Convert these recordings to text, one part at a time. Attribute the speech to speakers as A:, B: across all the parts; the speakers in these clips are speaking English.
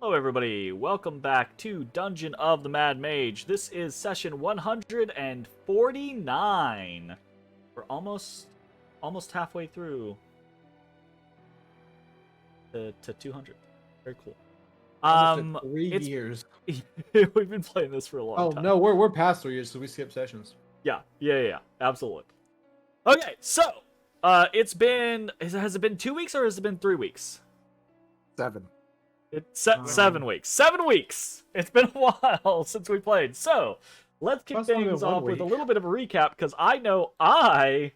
A: Hello everybody, welcome back to Dungeon of the Mad Mage. This is session 149. We're almost halfway through to 200. Very cool.
B: Almost at 3 years.
A: We've been playing this for a long time.
B: Oh no, we're past 3 years, so we skip sessions.
A: Yeah, absolutely. Okay, so has it been 2 weeks or has it been 3 weeks?
B: 7.
A: It's 7 weeks. 7 weeks! It's been a while since we played. So, let's kick things off with a little bit of a recap, because I know I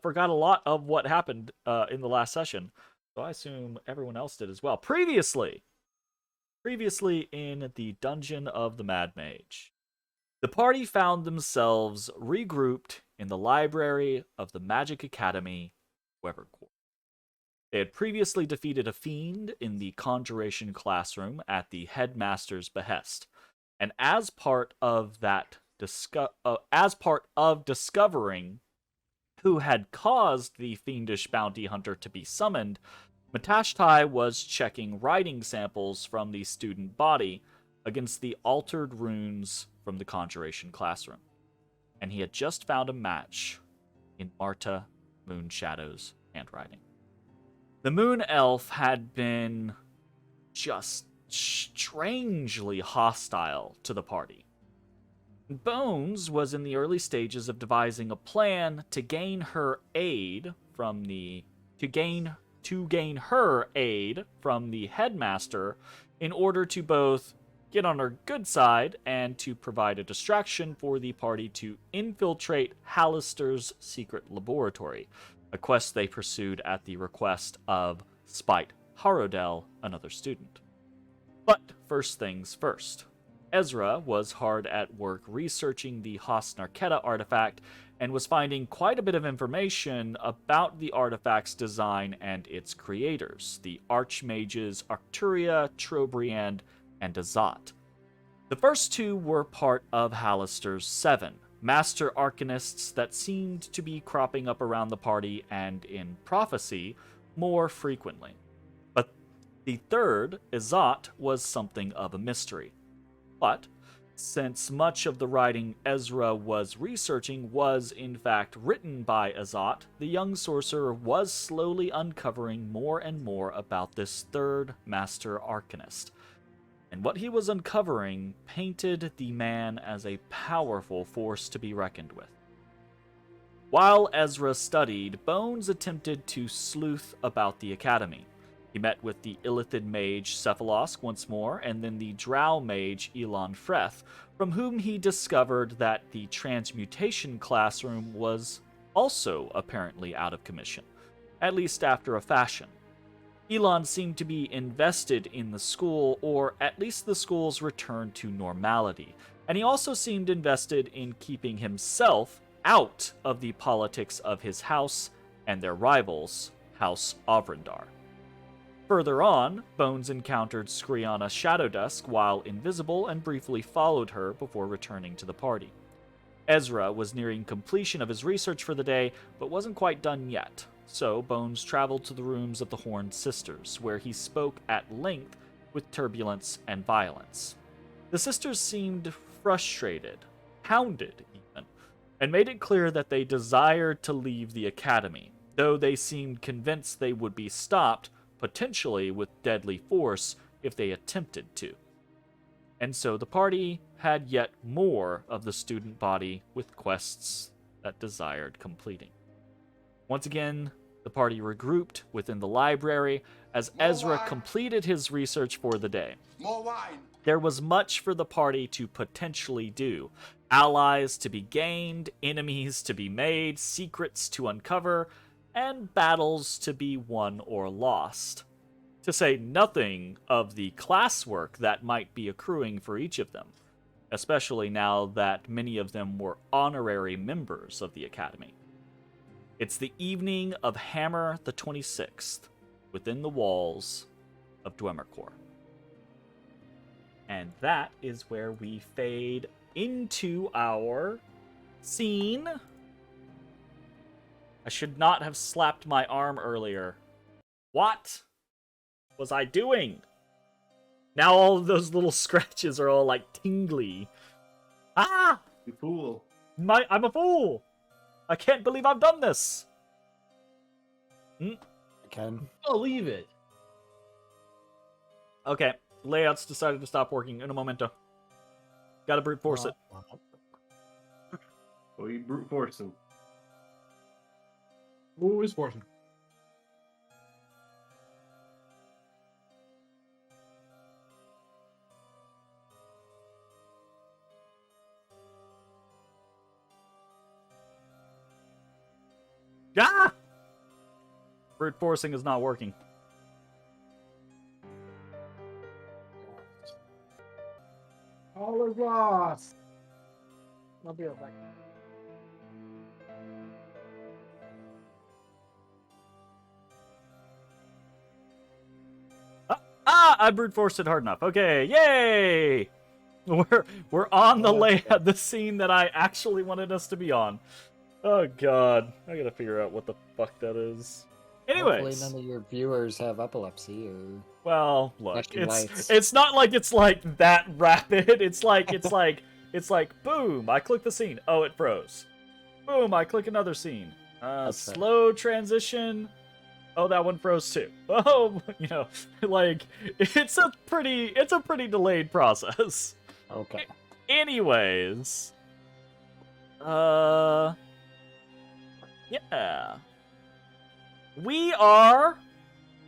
A: forgot a lot of what happened in the last session. So I assume everyone else did as well. Previously in the Dungeon of the Mad Mage, the party found themselves regrouped in the library of the Magic Academy, Weathercourt. They had previously defeated a fiend in the conjuration classroom at the headmaster's behest, and as part of discovering who had caused the fiendish bounty hunter to be summoned, Matashtai was checking writing samples from the student body against the altered runes from the conjuration classroom, and he had just found a match in Marta Moonshadow's handwriting. The Moon Elf had been just strangely hostile to the party. Bones was in the early stages of devising a plan to gain her aid from the headmaster in order to both get on her good side and to provide a distraction for the party to infiltrate Halaster's secret laboratory, a quest they pursued at the request of Spite Harodel, another student. But first things first. Ezrah was hard at work researching the Hosnarketa artifact and was finding quite a bit of information about the artifact's design and its creators, the Archmages Arcturia, Trobriand, and Azat. The first two were part of Halaster's 7, master arcanists that seemed to be cropping up around the party and in prophecy more frequently. But the third, Azat, was something of a mystery. But since much of the writing Ezrah was researching was in fact written by Azat, the young sorcerer was slowly uncovering more and more about this third master arcanist. And what he was uncovering painted the man as a powerful force to be reckoned with. While Ezrah studied, Bones attempted to sleuth about the academy. He met with the Illithid mage Cephalosk once more, and then the Drow mage Elon Freth, from whom he discovered that the transmutation classroom was also apparently out of commission, at least after a fashion. Elon seemed to be invested in the school, or at least the school's return to normality, and he also seemed invested in keeping himself out of the politics of his house and their rivals, House Ovrindar. Further on, Bones encountered Skriana Shadowdusk while invisible and briefly followed her before returning to the party. Ezrah was nearing completion of his research for the day, but wasn't quite done yet. So Bones traveled to the rooms of the Horned Sisters, where he spoke at length with Turbulence and Violence. The sisters seemed frustrated, hounded even, and made it clear that they desired to leave the academy, though they seemed convinced they would be stopped, potentially with deadly force, if they attempted to. And so the party had yet more of the student body with quests that desired completing. Once again, the party regrouped within the library as Ezrah completed his research for the day.
C: More wine.
A: There was much for the party to potentially do. Allies to be gained, enemies to be made, secrets to uncover, and battles to be won or lost. To say nothing of the classwork that might be accruing for each of them, especially now that many of them were honorary members of the academy. It's the evening of Hammer the 26th, within the walls of Dwemercore. And that is where we fade into our scene. I should not have slapped my arm earlier. What was I doing? Now all of those little scratches are all like tingly. Ah!
C: You fool.
A: I'm a fool! I can't believe I've done this!
D: Ken.
C: Believe it.
A: Okay, layouts decided to stop working in a momento. Gotta brute force it.
C: Oh, you brute forcing.
B: Who is forcing?
A: Ah! Brute forcing is not working.
B: All is lost. I'll be right back.
A: I brute forced it hard enough. Okay, yay! We're on the layout, the scene that I actually wanted us to be on. Oh god, I gotta figure out what the fuck that is. Anyways,
D: Hopefully none of your viewers have epilepsy or...
A: well, look,
D: Flashing lights.
A: it's not like it's like that rapid. It's like boom, I click the scene. Oh, it froze. Boom, I click another scene. Slow transition. Oh, that one froze too. Oh, you know, like it's a pretty delayed process.
D: Okay.
A: Anyways, yeah. We are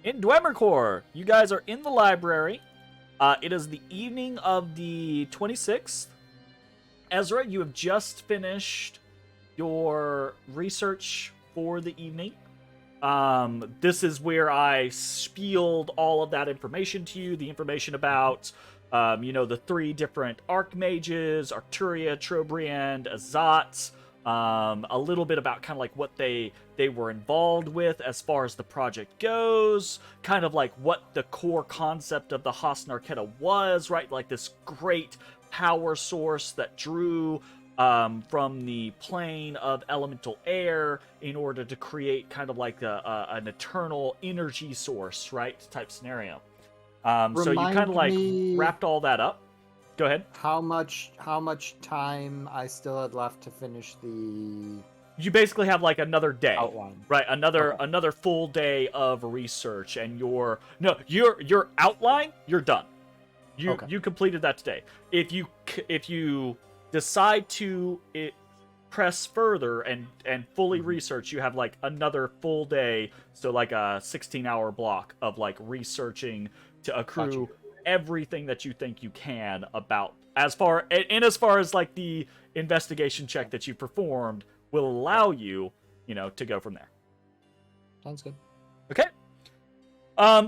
A: in Dwemercore. You guys are in the library. It is the evening of the 26th. Ezra, you have just finished your research for the evening. This is where I spieled all of that information to you. The information about, the 3 different archmages, Arcturia, Trobriand, Azat. A little bit about kind of like what they were involved with as far as the project goes, kind of like what the core concept of the Haas Narketa was, right? Like this great power source that drew from the plane of elemental air in order to create kind of like an eternal energy source, right? Type scenario. So you kind of like wrapped all that up. Go ahead.
D: How much time I still had left to finish the
A: You basically have like another day,
D: outline?
A: right? Another full day of research, and your outline, you're done. You completed that today. If you decide to press further and fully research, you have like another full day, so like a 16-hour block of like researching to accrue everything that you think you can about as far as like the investigation check that you performed will allow you, to go from there.
D: Sounds good.
A: Okay.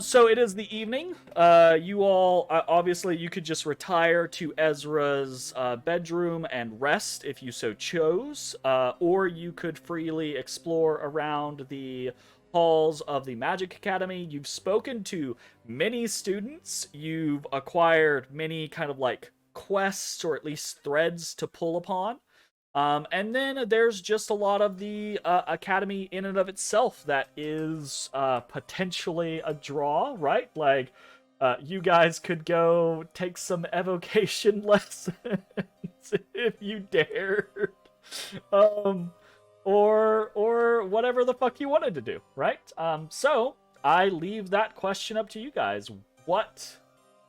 A: So it is the evening. You all, obviously, you could just retire to Ezra's bedroom and rest if you so chose, or you could freely explore around the halls of the Magic Academy. You've spoken to many students. You've acquired many kind of like quests or at least threads to pull upon. And then there's just a lot of the academy in and of itself that is potentially a draw, right? Like, you guys could go take some evocation lessons if you dared. Or whatever the fuck you wanted to do, right? So I leave that question up to you guys. What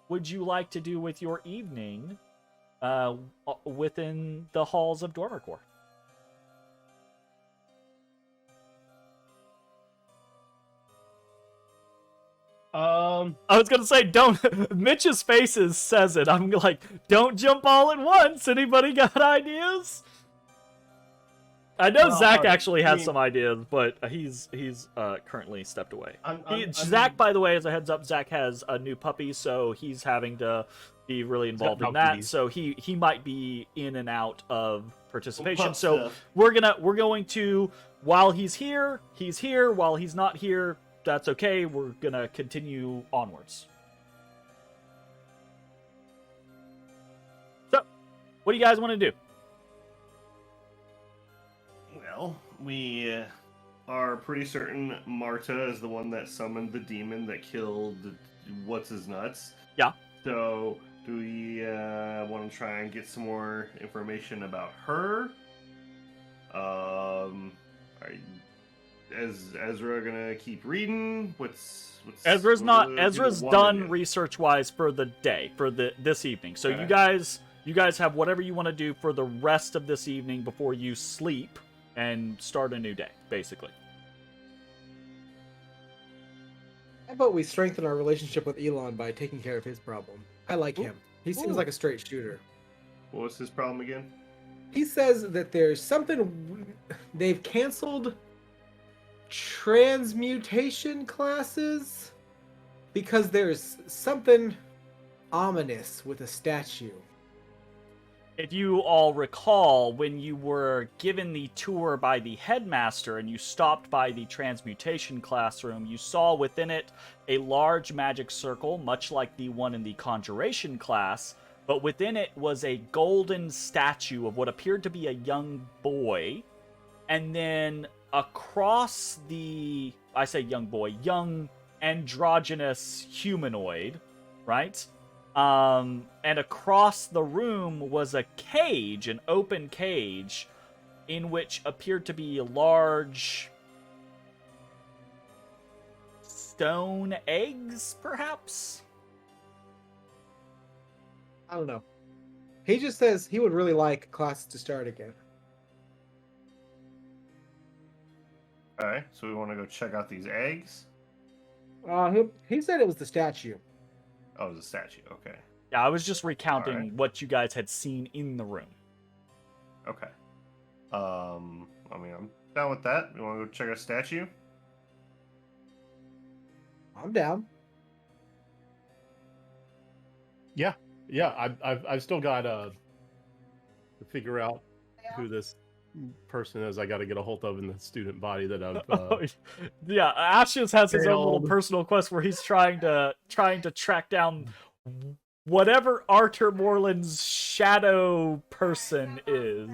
A: would you like to do with your evening within the halls of Dwemercore? I was gonna say, don't. Mitch's faces says it. I'm like, don't jump all at once. Anybody got ideas? I know Zach actually has some ideas, but he's currently stepped away. Zach, by the way, as a heads up, Zach has a new puppy, so he's having to be really involved in that. So he might be in and out of participation. So we're going to, while he's here. While he's not here, that's okay. We're gonna continue onwards. So, what do you guys want to do?
C: Well, we are pretty certain Marta is the one that summoned the demon that killed what's his nuts.
A: Yeah.
C: So, do we want to try and get some more information about her? Is Ezra gonna keep reading?
A: Ezra's
C: what
A: not.
C: do you
A: Ezra's
C: wanna
A: done
C: do?
A: research-wise for the day, for this evening. So
C: Okay.
A: you guys have whatever you want to do for the rest of this evening before you sleep and start a new day, basically.
B: How about we strengthen our relationship with Elon by taking care of his problem? I like him. He seems
A: Ooh.
B: like a straight shooter.
C: What was his problem again?
B: He says that there's they've canceled transmutation classes because there's something ominous with a statue.
A: If you all recall, when you were given the tour by the headmaster and you stopped by the transmutation classroom, you saw within it a large magic circle, much like the one in the conjuration class, but within it was a golden statue of what appeared to be a young boy. And then across I say young boy, young androgynous humanoid, right? And across the room was a cage, an open cage, in which appeared to be large stone eggs, perhaps?
B: I don't know. He just says he would really like classes to start again.
C: Alright, so we want to go check out these eggs.
B: He said it was the statue.
C: Oh, it was a statue. Okay.
A: Yeah, I was just recounting
C: Alright.
A: what you guys had seen in the room.
C: Okay. I mean, I'm down with that. You want to go check out a statue?
B: I'm down.
E: Yeah, I've still got to figure out who this person is. I got to get a hold of in the student body that I've.
A: Yeah, Ashes has his own little
E: failed.
A: personal quest where he's trying to track down whatever Arthur Moreland's shadow person is.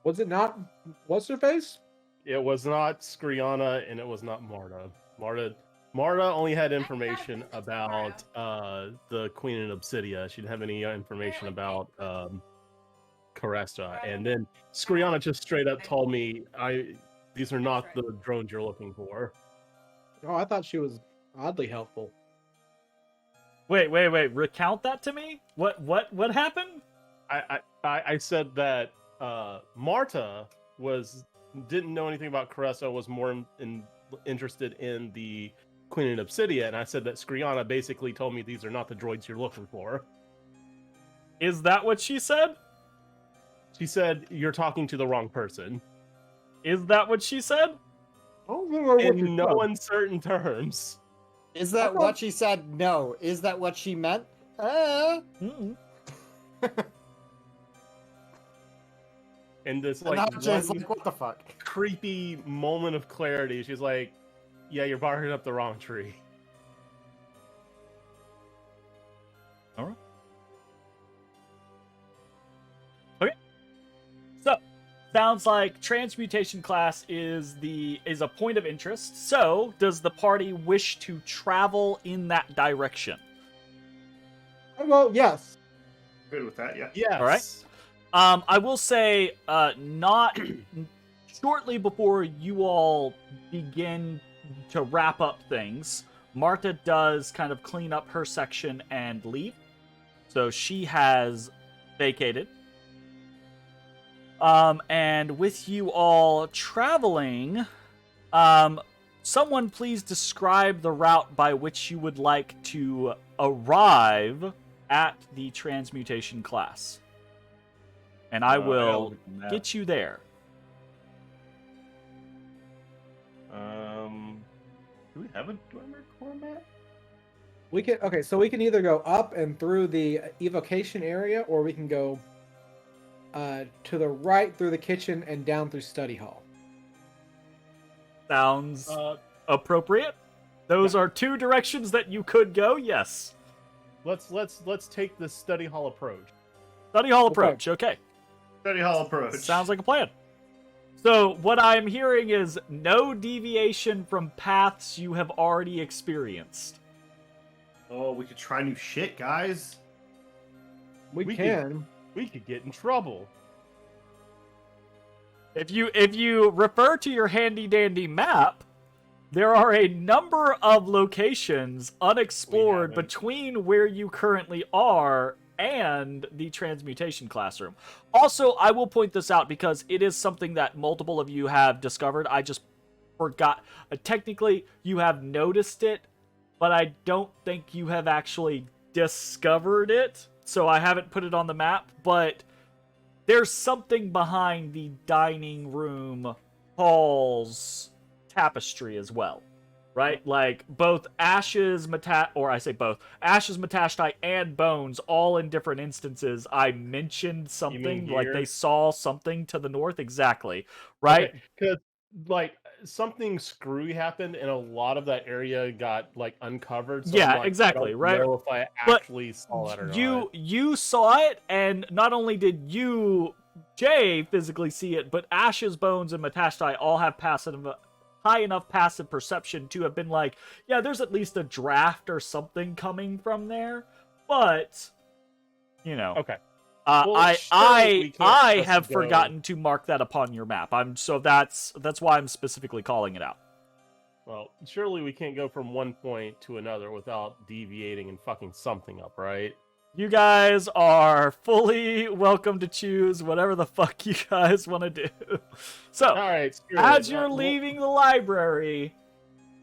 B: Was it not? What's her face?
E: It was not Skriana and it was not Marta. Marta only had information about the Queen in Obsidia. She didn't have any information about Caressa. And then Skriana just straight up told me, these are not the drones you're looking for.
B: Oh, I thought she was oddly helpful.
A: Wait, recount that to me? What happened?
E: I said that Marta didn't know anything about Caressa, was more interested in the Queen in Obsidia, and I said that Skriana basically told me these are not the droids you're looking for.
A: Is that what she said?
E: She said you're talking to the wrong person.
A: Is that what she said?
B: I don't remember what
E: In no uncertain terms.
D: Is that what she said? No. Is that what she meant?
A: Mm-mm.
E: And this
D: And I'm just
E: one
D: like, what the fuck?
E: creepy moment of clarity, she's like, "Yeah, you're barking up the wrong tree."
A: All right. Okay. So, sounds like transmutation class is a point of interest. So, does the party wish to travel in that direction?
B: Well, yes.
C: Good with that, yeah.
E: Yes.
A: All right. I will say, not shortly before you all begin to wrap up things, Marta does kind of clean up her section and leave. So she has vacated. And with you all traveling, someone please describe the route by which you would like to arrive at the transmutation class. And I will get you there.
C: Do we have a dormer core map?
B: So we can either go up and through the evocation area, or we can go to the right through the kitchen and down through study hall.
A: Sounds appropriate. Those are two directions that you could go. Yes.
E: Let's take the study hall approach.
A: Study hall approach. Okay.
C: Study hall approach.
A: Sounds like a plan. So what I'm hearing is no deviation from paths you have already experienced.
C: Oh, we could try new shit, guys.
B: We
E: We
B: can.
E: We could get in trouble.
A: If you refer to your handy dandy map, there are a number of locations unexplored
E: haven't.
A: between where you currently are and the transmutation classroom. Also, I will point this out because it is something that multiple of you have discovered. I just forgot. Technically, you have noticed it, but I don't think you have actually discovered it. So I haven't put it on the map, but there's something behind the dining room hall's tapestry as well, right? Like both Ashes, Matashtai, and Bones, all in different instances. I mentioned something like
E: here?
A: they saw something to the north, exactly, right?
E: Because like something screwy happened, and a lot of that area got like uncovered. So
A: Yeah,
E: I'm like,
A: exactly,
E: I don't
A: right?
E: know if I
A: But
E: actually saw that or
A: you
E: not.
A: you saw it, and not only did you, Jay, physically see it, but Ashes, Bones, and Matashtai all have high enough passive perception to have been like, yeah, there's at least a draft or something coming from there. But you know,
E: Okay. Well, surely we can't
A: I
E: just
A: have
E: go-
A: forgotten to mark that upon your map. That's why I'm specifically calling it out.
E: Well, surely we can't go from one point to another without deviating and fucking something up, right?
A: You guys are fully welcome to choose whatever the fuck you guys want to do. So,
E: All right. Screw
A: as
E: it.
A: you're
E: Well,
A: leaving the library,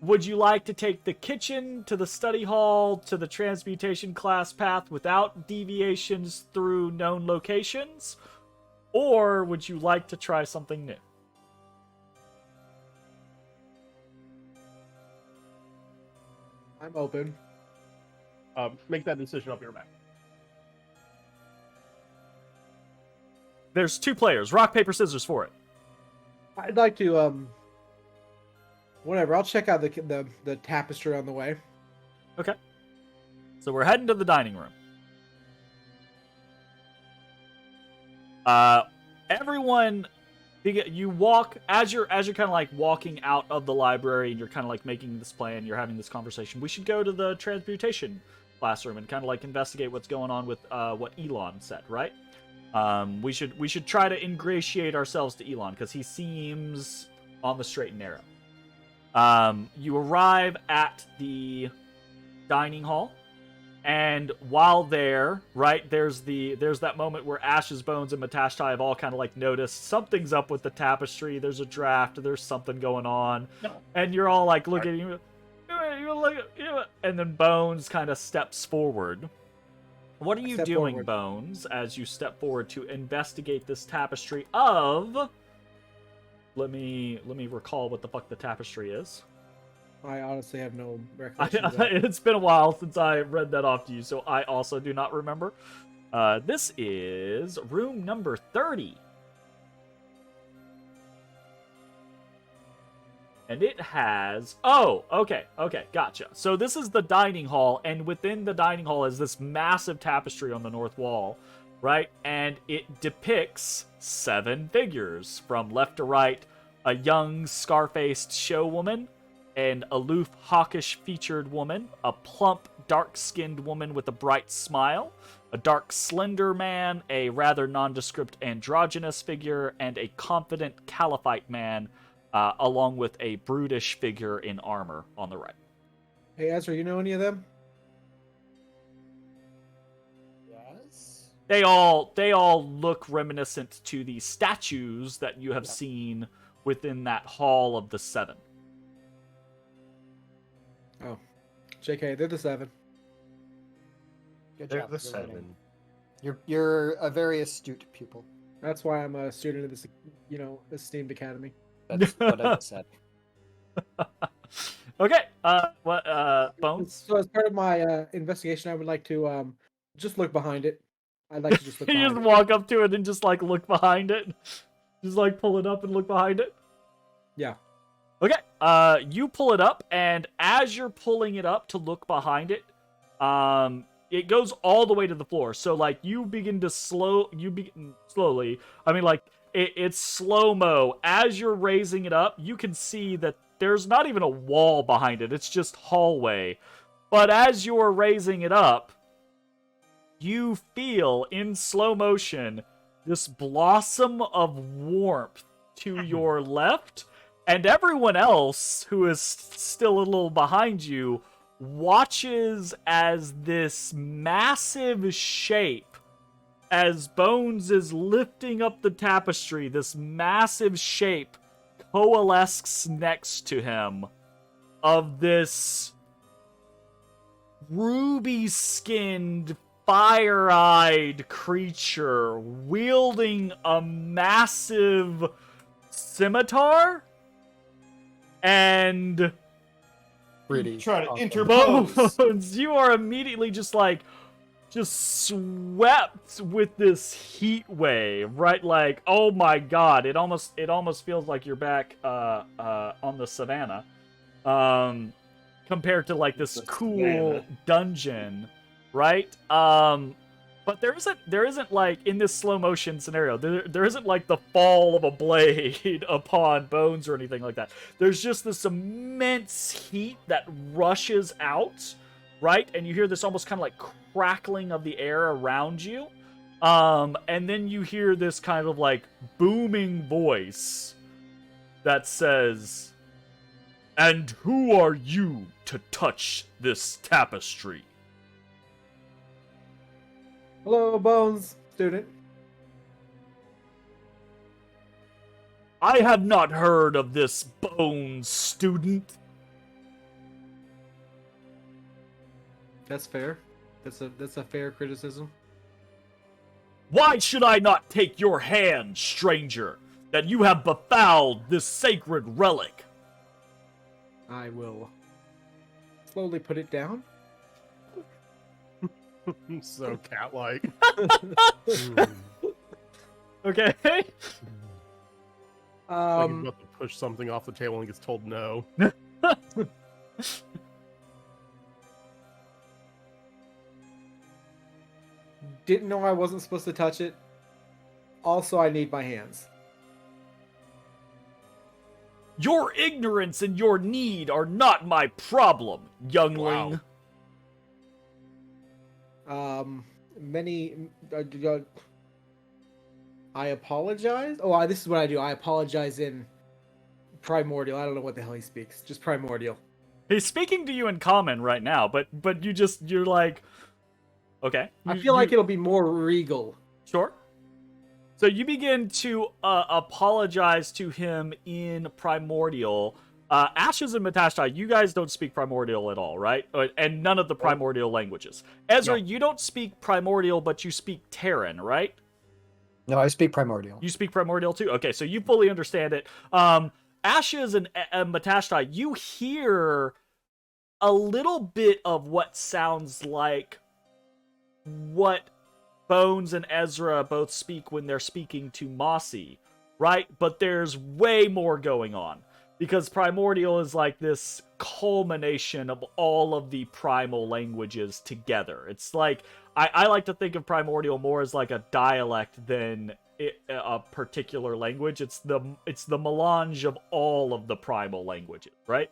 A: would you like to take the kitchen to the study hall to the transmutation class path without deviations through known locations? Or would you like to try something new?
B: I'm open.
E: make that decision. I'll be right back.
A: There's 2 players. Rock, paper, scissors for it.
B: I'd like to whatever. I'll check out the tapestry on the way.
A: Okay. So we're heading to the dining room. Everyone, you walk as you're kind of like walking out of the library, and you're kind of like making this plan. You're having this conversation. We should go to the transmutation classroom and kind of like investigate what's going on with what Elon said, right? We should try to ingratiate ourselves to Elon because he seems on the straight and narrow. You arrive at the dining hall, and while there, right, there's that moment where Ashes, Bones, and Matashtai have all kind of like noticed something's up with the tapestry. There's a draft. There's something going on, and you're all like looking at you, and then Bones kind of steps forward. What are you doing,
B: forward.
A: Bones, as you step forward to investigate this tapestry of... Let me recall what the fuck the tapestry is.
B: I honestly have no recollection of that.
A: It's been a while since I read that off to you, so I also do not remember. This is room number 30. And it has... Oh, okay, gotcha. So this is the dining hall, and within the dining hall is this massive tapestry on the north wall, right? And it depicts 7 figures, from left to right: a young, scar-faced showwoman, an aloof, hawkish-featured woman, a plump, dark-skinned woman with a bright smile, a dark, slender man, a rather nondescript androgynous figure, and a confident, caliphite man, along with a brutish figure in armor on the right.
B: Hey, Ezra, you know any of them?
D: Yes.
A: They all look reminiscent to the statues that you have seen within that Hall of the 7.
B: Oh, JK, they're the 7.
D: Good
C: They're
D: job.
C: the
D: You're winning.
C: 7.
D: You're a very astute pupil.
B: That's why I'm a student of this, esteemed academy.
D: That's what I just said.
A: Okay, Bones?
B: So as part of my investigation, I would like to just look behind it. I'd like to just look
A: You
B: behind
A: just
B: it.
A: walk up to it and just like look behind it? Just like pull it up and look behind it?
B: Yeah.
A: Okay, you pull it up, and as you're pulling it up to look behind it, it goes all the way to the floor. So like you begin slowly. I mean, like it's slow-mo. As you're raising it up, you can see that there's not even a wall behind it. It's just hallway. But as you're raising it up, you feel in slow motion this blossom of warmth to your left, and everyone else who is still a little behind you watches as this massive shape, as Bones is lifting up the tapestry, this massive shape coalesces next to him of this ruby-skinned, fire-eyed creature wielding a massive scimitar and
D: Pretty.
C: Try to
D: awesome.
C: interpose.
A: Bones, you are immediately just swept with this heat wave, right? Like, oh my god, it almost feels like you're back on the savannah, compared to like this cool dungeon, right? But there isn't like in this slow motion scenario, there isn't like the fall of a blade upon Bones or anything like that. There's just this immense heat that rushes out, right? And you hear this almost kind of like crackling of the air around you. And then you hear this kind of like booming voice that says, "And who are you to touch this tapestry?"
B: Hello, Bones, student.
A: I have not heard of this Bones student.
B: That's fair. That's a fair criticism.
A: Why should I not take your hand, stranger, that you have befouled this sacred relic?
B: I will slowly put it down.
E: So cat-like.
A: Okay.
E: Like he's about to push something off the table and gets told no.
B: Didn't know I wasn't supposed to touch it. Also, I need my hands.
A: Your ignorance and your need are not my problem, youngling.
E: Wow.
B: I apologize. Oh, this is what I do. I apologize in primordial. I don't know what the hell he speaks. Just primordial.
A: He's speaking to you in common right now, but you're like, okay.
B: I feel like it'll be more regal.
A: Sure. So you begin to apologize to him in primordial. Ashes and Matashtai, you guys don't speak primordial at all, right? And none of the primordial languages. Ezrah,
E: No.
A: you don't speak primordial, but you speak Terran, right?
D: No, I speak primordial.
A: You speak primordial too? Okay, so you fully understand it. Ashes and Matashtai, you hear a little bit of what sounds like what Bones and Ezrah both speak when they're speaking to Mossy, right? But there's way more going on. Because primordial is like this culmination of all of the primal languages together. It's like, I like to think of primordial more as like a dialect than a particular language. It's the melange of all of the primal languages, right?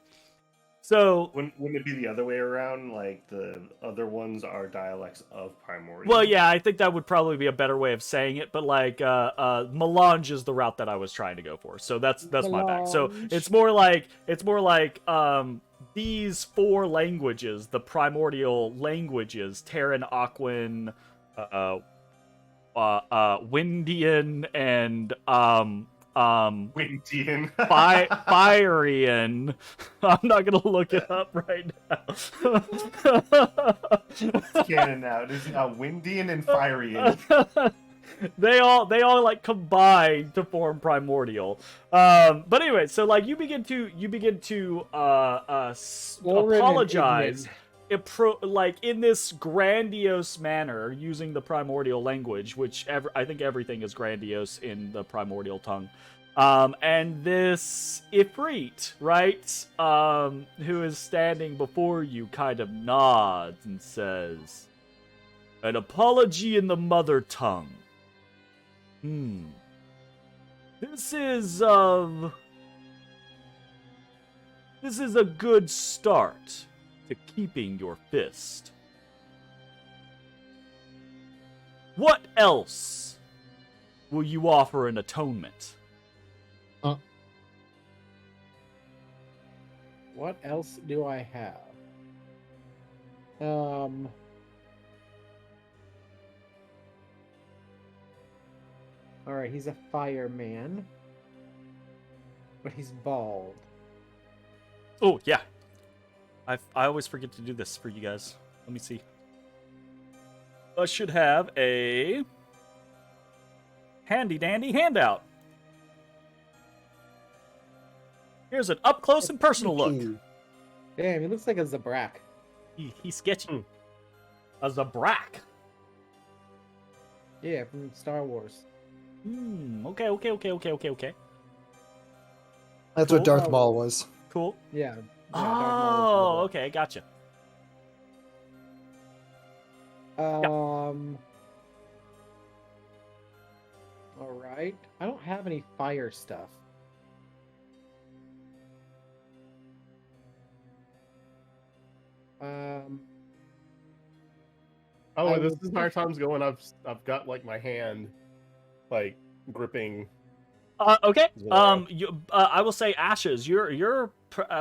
A: So
C: Wouldn't it be the other way around? Like the other ones are dialects of primordial.
A: well, yeah, I think that would probably be a better way of saying it, but like melange is the route that I was trying to go for. So that's my bad. So
B: Melange.
A: it's more like these four languages, the primordial languages, Terran, Aquan, Windian, and
C: Windian.
A: Firean. I'm not gonna look it up right now.
C: It's canon now. It is now Windian and Firean.
A: they all like combine to form primordial. But anyway, so like you begin to
B: Lauren and
A: apologize.
B: Ignan.
A: Like in this grandiose manner, using the primordial language, which I think everything is grandiose in the primordial tongue. And this Ifrit, right, who is standing before you, kind of nods and says, "An apology in the mother tongue. This is a good start to keeping your fist. What else will you offer in atonement?
B: What else do I have? Alright, he's a fireman. But he's bald.
A: Oh, yeah. I always forget to do this for you guys. Let me see. I should have a handy-dandy handout. Here's an up-close and personal look.
B: Damn, he looks like a Zabrak.
A: He's sketchy. A Zabrak.
B: Yeah, from Star Wars.
A: Okay.
D: That's
A: Cool.
D: what Darth Maul was.
A: Cool.
B: Yeah.
A: Oh, okay, gotcha.
B: Alright. I don't have any fire stuff.
E: Oh,
B: I
E: this
B: would-
E: entire time's going. I've got like my hand, like gripping.
A: Okay.
E: Yeah.
A: I will say, Ashes, your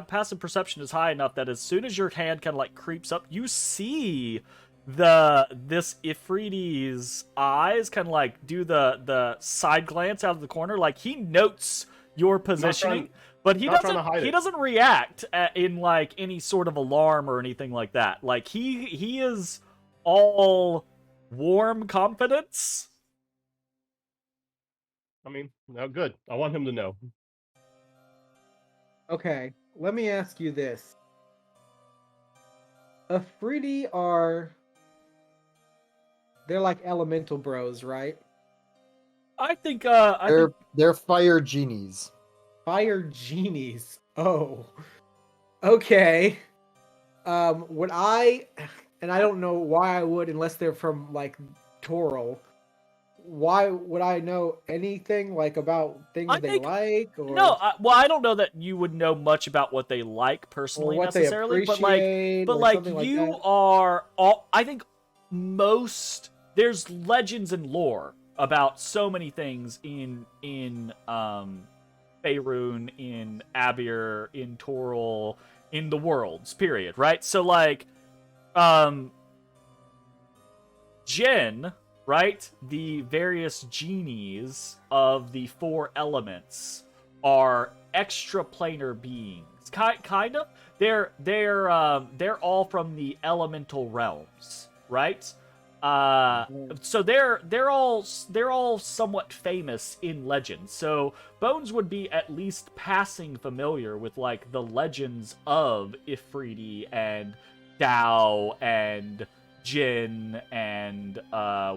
A: passive perception is high enough that as soon as your hand kind of like creeps up, you see this Ifriti's eyes kind of like do the side glance out of the corner, like he notes your positioning, but he
E: not trying to hide it.
A: doesn't react in like any sort of alarm or anything like that. Like he is all warm confidence.
E: I mean, no, good. I want him to know.
B: Okay, let me ask you this. Afridi are... They're like elemental bros, right?
A: I think
D: They're fire genies.
B: Fire genies. Oh. Okay. Would I... And I don't know why I would unless they're from, like, Toril. Why would I know anything, like, about things they like? Or...
A: No, I don't know that you would know much about what they like personally
B: what they
A: necessarily, but
B: appreciate,
A: like
B: something like
A: you
B: that.
A: are all. I think there's legends and lore about so many things in Faerun, in Abir, in Toril, in the worlds. Period. Right. So like, Jinn. Right? The various genies of the four elements are extraplanar beings. Kind of. They're all from the elemental realms, right? So they're all somewhat famous in legend. So Bones would be at least passing familiar with like the legends of Ifriti and Dao and Jinn and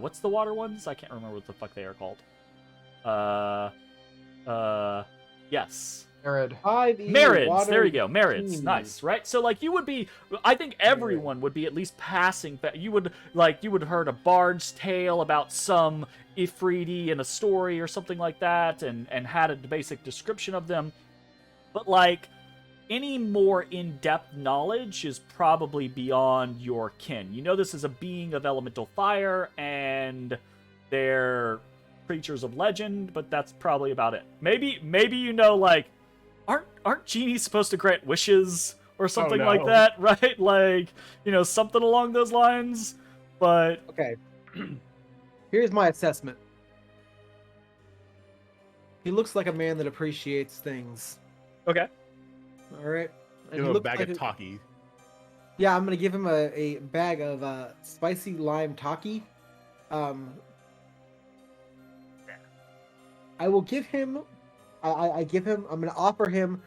A: what's the water ones? I can't remember what the fuck they are called. Yes. Marids. There you go. Marids. Nice, right? So like you would be, I think everyone would be at least passing. You would heard a bard's tale about some Ifriti in a story or something like that, and had a basic description of them. But like, any more in-depth knowledge is probably beyond your kin. You know this is a being of elemental fire, and they're creatures of legend, but that's probably about it. Maybe you know, like, aren't genies supposed to grant wishes or something like that, right? Like, you know, something along those lines. But
B: okay, here's my assessment. He looks like a man that appreciates things.
A: okay.
B: All right. And
E: Give
B: he
E: him a
B: looks
E: bag
B: like
E: of Taki.
B: Yeah, I'm gonna give him a bag of spicy lime Taki. I will give him. I'm gonna offer him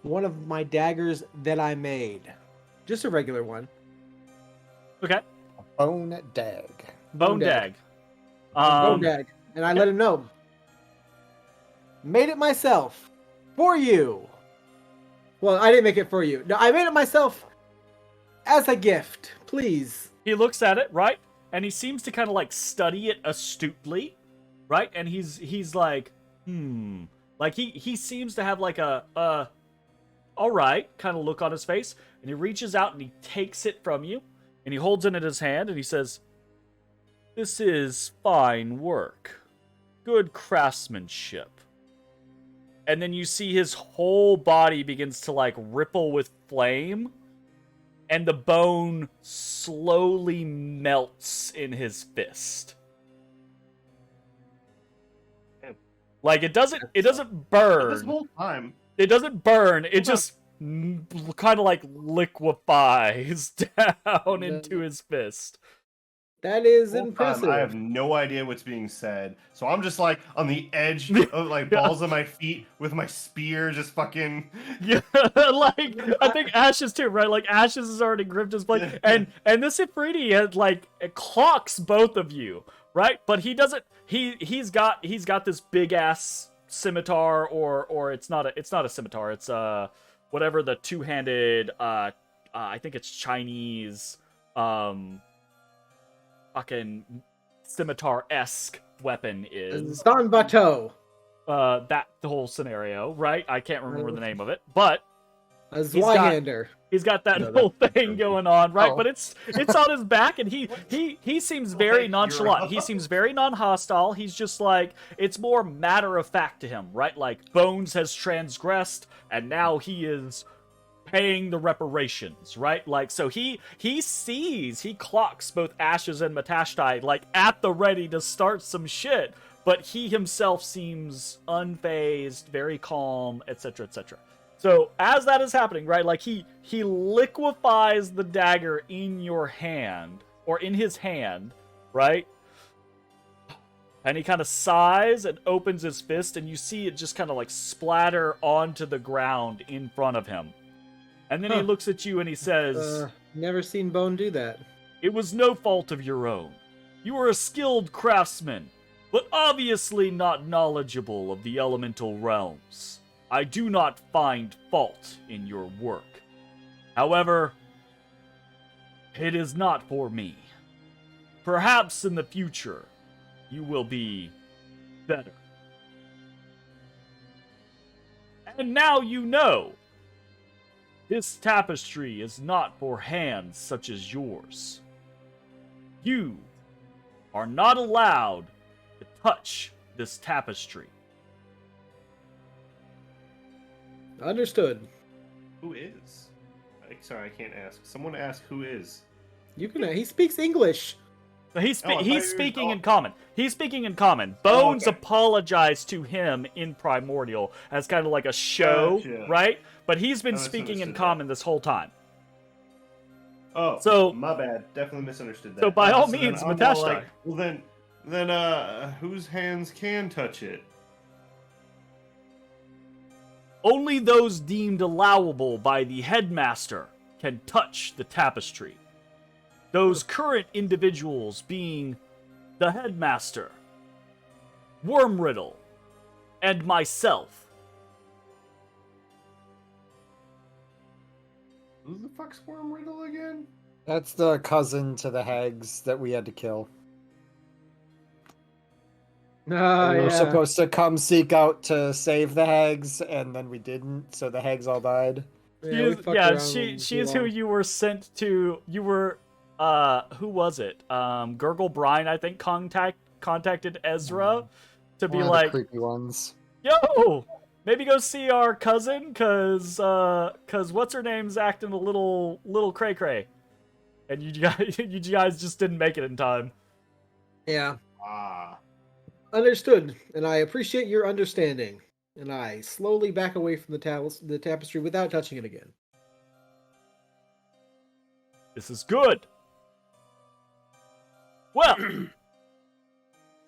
B: one of my daggers that I made, just a regular one.
A: Okay.
D: Bone dag.
A: Bone dag.
B: Bone dag, and I let him know. Made it myself for you. Well, I didn't make it for you. No, I made it myself as a gift. Please.
A: He looks at it, right? And he seems to kind of like study it astutely, right? And he's like, Like he seems to have like a all right, kind of look on his face, and he reaches out and he takes it from you, and he holds it in his hand, and he says, "This is fine work. Good craftsmanship." And then you see his whole body begins to, like, ripple with flame, and the bone slowly melts in his fist. Like, it doesn't burn.
C: This whole time.
A: It doesn't burn. It just kind of like liquefies down into his fist.
B: That is
C: Whole
B: impressive.
C: time, I have no idea what's being said, so I'm just like on the edge of like balls of my feet with my spear, just fucking.
A: Yeah, like I think Ashes too, right? Like Ashes has already gripped his blade, and this Ifriti had like it clocks both of you, right? But he doesn't. He's got this big ass scimitar, or it's not a scimitar. It's whatever the two-handed I think it's Chinese fucking scimitar-esque weapon is.
B: Zanbato.
A: That the whole scenario, right? I can't remember the name of it, but
B: A Zweihander.
A: he's got that whole thing going on, right?
D: Oh.
A: But it's on his back, and he seems very nonchalant. He seems very non-hostile. He's just like, it's more matter of fact to him, right? Like Bones has transgressed, and now he is paying the reparations, right? Like, so he clocks both Ashes and Matashtai like at the ready to start some shit, but he himself seems unfazed, very calm, etc., etc. So as that is happening, right, like he liquefies the dagger in your hand, or in his hand, right? And he kind of sighs and opens his fist, and you see it just kind of like splatter onto the ground in front of him. And then he looks at you and he says,
B: Never seen Bone do that.
A: "It was no fault of your own. You are a skilled craftsman, but obviously not knowledgeable of the elemental realms. I do not find fault in your work. However, it is not for me. Perhaps in the future, you will be better. And now you know. This tapestry is not for hands such as yours. You are not allowed to touch this tapestry."
B: Understood.
C: Who is? Sorry, I can't ask. Someone ask who is.
B: You can. He speaks English.
A: So he's
C: Oh, I thought you
A: he's
C: were-
A: speaking
C: oh.
A: in common. He's speaking in common. Bones
C: okay.
A: apologized to him in Primordial as kind of like a show,
C: Gotcha.
A: right? But he's been
C: I
A: speaking in
C: misunderstood
A: common this whole time.
C: Oh,
A: So-
C: my bad. Definitely misunderstood that.
A: So by all
C: then
A: means,
C: I'm all
A: Matashtai.
C: like, well then, whose hands can touch it?
A: Only those deemed allowable by the headmaster can touch the tapestry. Those current individuals being the headmaster, Wormriddle, and myself.
C: Who the fuck's Wormriddle again?
D: That's the cousin to the hags that we had to kill.
B: Oh,
D: We
B: yeah.
D: were supposed to come seek out to save the hags, and then we didn't, so the hags all died.
A: She is who you were sent to. You were, who was it? Gurgle Brine, I think, contacted Ezra to be
D: One of the
A: like,
D: creepy ones.
A: yo, maybe go see our cousin, cause what's her name's acting a little cray cray, and you guys just didn't make it in time.
B: Yeah.
C: Ah.
B: Understood. And I appreciate your understanding. And I slowly back away from the tapestry without touching it again.
A: This is good. Well,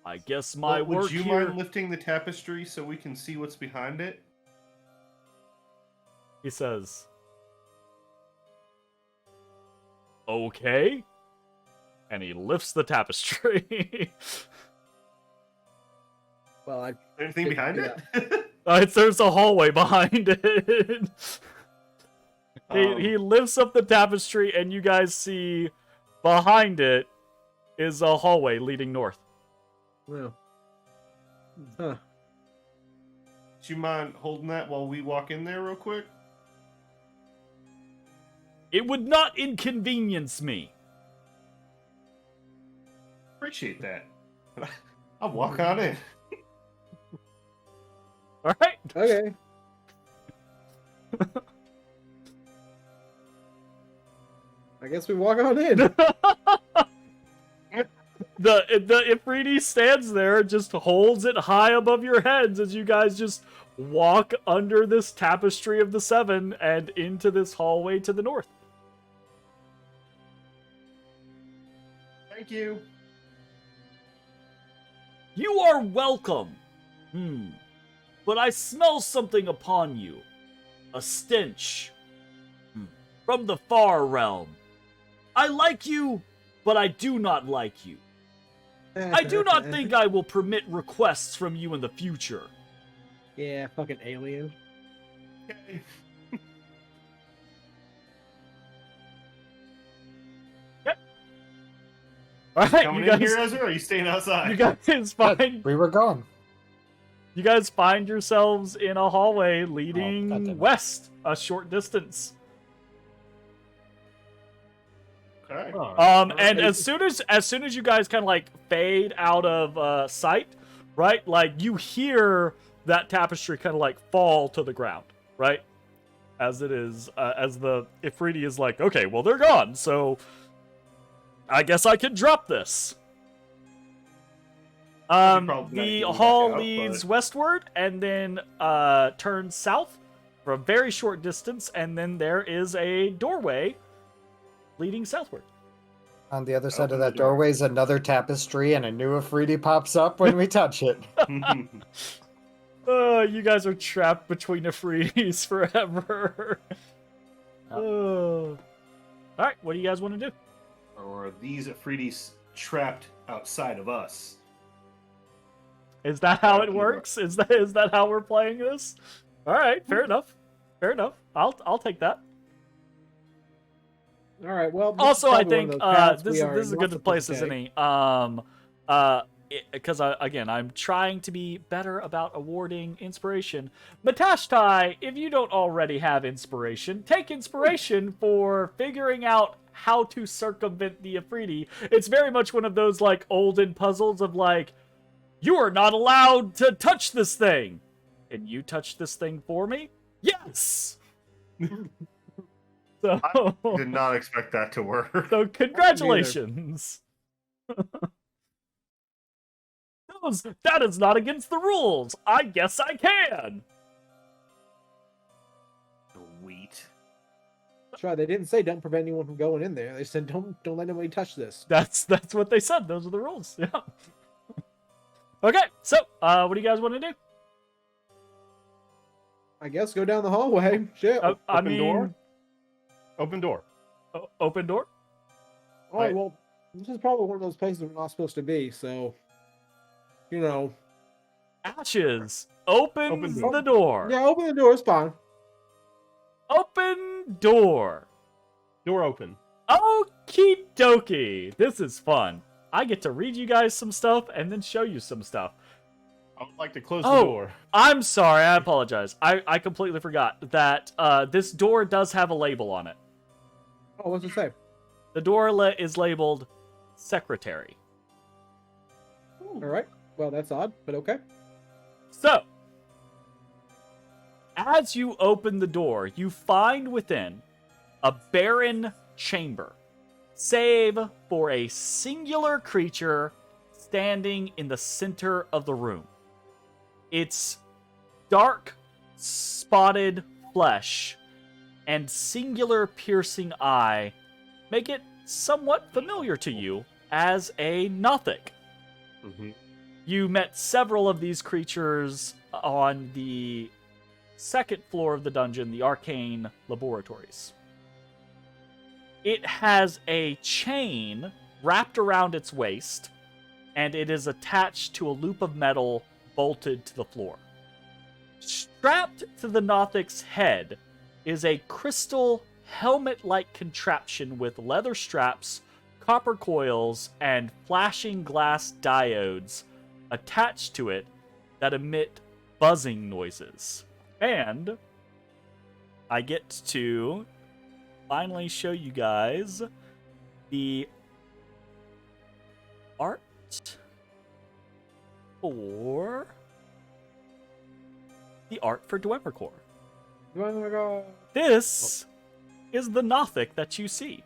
A: I guess my
C: Well,
A: work
C: would you
A: here.
C: mind lifting the tapestry so we can see what's behind it?
A: He says, "Okay," and he lifts the tapestry.
B: Well,
C: Anything behind it?
A: There's a hallway behind it. He lifts up the tapestry, and you guys see behind it is a hallway leading north.
B: well. Huh.
C: Do you mind holding that while we walk in there real quick?
A: It would not inconvenience me.
C: Appreciate that. I'll walk on in.
A: All right.
B: Okay. I guess we walk on in.
A: The Ifriti stands there, just holds it high above your heads as you guys just walk under this tapestry of the seven and into this hallway to the north.
C: Thank you.
A: You are welcome. But I smell something upon you. A stench. From the far realm. I like you, but I do not like you. I do not think I will permit requests from you in the future.
B: Yeah, fucking alien.
C: Okay.
A: All right,
C: Coming
A: you
C: in
A: guys.
C: here, Ezra, or are you staying outside?
A: You guys find.
D: We were gone.
A: You guys find yourselves in a hallway
D: that
A: leading
D: didn't-
A: west a short distance.
C: Okay.
A: And as soon as you guys kind of like fade out of sight, right? Like you hear that tapestry kind of like fall to the ground, right? As it is, as the Ifriti is like, okay, well they're gone, so I guess I can drop this.
C: probably not
A: The
C: getting
A: hall
C: back out,
A: leads
C: but-
A: westward and then turns south for a very short distance, and then there is a doorway leading southward.
D: On the other side
C: Open
D: of
C: the
D: that
C: door.
D: doorway is another tapestry, and a new Afridi pops up when we touch it.
A: You guys are trapped between the freeze forever. All right, what do you guys want to do?
C: Or are these Afridi's trapped outside of us?
A: Is that how it
C: Keep
A: works? Is that how we're playing this? All right, fair enough. Fair enough. I'll take that.
B: All right. Well, this is
A: Also, I
B: probably one of
A: think
B: those paths
A: this
B: we are
A: is a
B: not
A: good
B: supposed
A: place
B: to
A: as
B: take.
A: any. Because again, I'm trying to be better about awarding inspiration. Matashtai, if you don't already have inspiration, take inspiration for figuring out how to circumvent the Afridi. It's very much one of those like olden puzzles of like, you are not allowed to touch this thing. Can you touch this thing for me? Yes. So,
C: Did not expect that to work.
A: so congratulations. That is not against the rules. I guess I can.
C: Sweet.
B: That's right. They didn't say don't prevent anyone from going in there. They said don't let anybody touch this.
A: That's what they said. Those are the rules. Yeah. Okay, so what do you guys want to do?
B: I guess go down the hallway. Shit.
A: I
E: Open
A: mean,
E: door? Open door.
A: Open door.
B: All right. Well, this is probably one of those places we're not supposed to be. So, you know.
A: Ashes opens
E: Open door.
A: the door.
B: Yeah, open the door. It's fine.
A: Open door.
E: Door open.
A: Okie dokie. This is fun. I get to read you guys some stuff and then show you some stuff.
E: I would like to close
A: Oh.
E: the door.
A: I'm sorry. I apologize. I completely forgot that this door does have a label on it.
B: Oh, what's it say?
A: The door is labeled secretary.
B: All right. Well, that's odd, but okay.
A: So, as you open the door, you find within a barren chamber, save for a singular creature standing in the center of the room. Its dark, spotted flesh and singular piercing eye make it somewhat familiar to you as a Nothic. You met several of these creatures on the second floor of the dungeon, the Arcane Laboratories. It has a chain wrapped around its waist, and it is attached to a loop of metal bolted to the floor. Strapped to the Nothic's head is a crystal helmet-like contraption with leather straps, copper coils, and flashing glass diodes attached to it that emit buzzing noises. And I get to finally show you guys the art for Dwemercore.
B: Oh my god.
A: This is the Nothic that you see.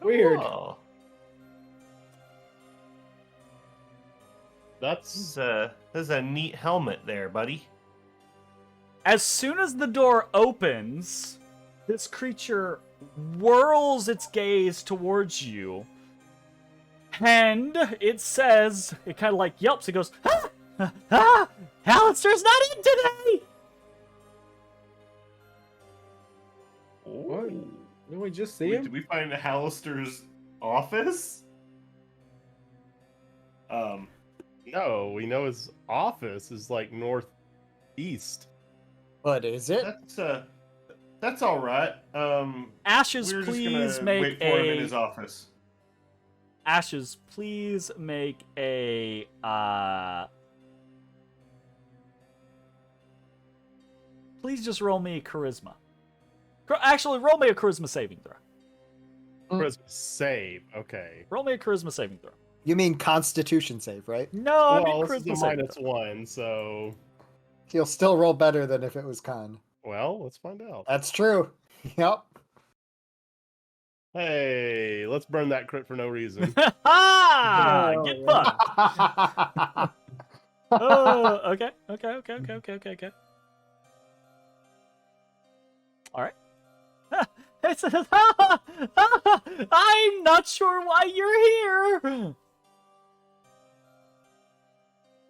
B: Weird.
C: Oh,
E: That's
C: there's a neat helmet there, buddy.
A: As soon as the door opens, this creature whirls its gaze towards you. And it says, it kind of like yelps, it goes, ah! Ah! Halaster's not in today!
B: What? Didn't we just see
C: Wait,
B: him?
C: did we find Halaster's office?
E: no. We know his office is like northeast.
D: But is it?
C: That's all right.
A: Ashes,
C: We're
A: please
C: just gonna
A: make
C: wait for him in his office.
A: Ashes, please make a, please just roll me a charisma. Actually, roll me a charisma saving throw.
E: Charisma save. Okay.
A: Roll me a charisma saving throw.
D: You mean Constitution save, right?
A: No, I
E: Well,
A: mean
E: this is
A: charisma
E: a
A: saving throw.
E: -1, so
D: He'll still roll better than if it was con.
E: well, let's find out.
D: That's true. Yep.
E: Hey, let's burn that crit for no reason.
A: Ah!
B: No.
A: Get fucked! Oh, okay. Alright. I'm not sure why you're here!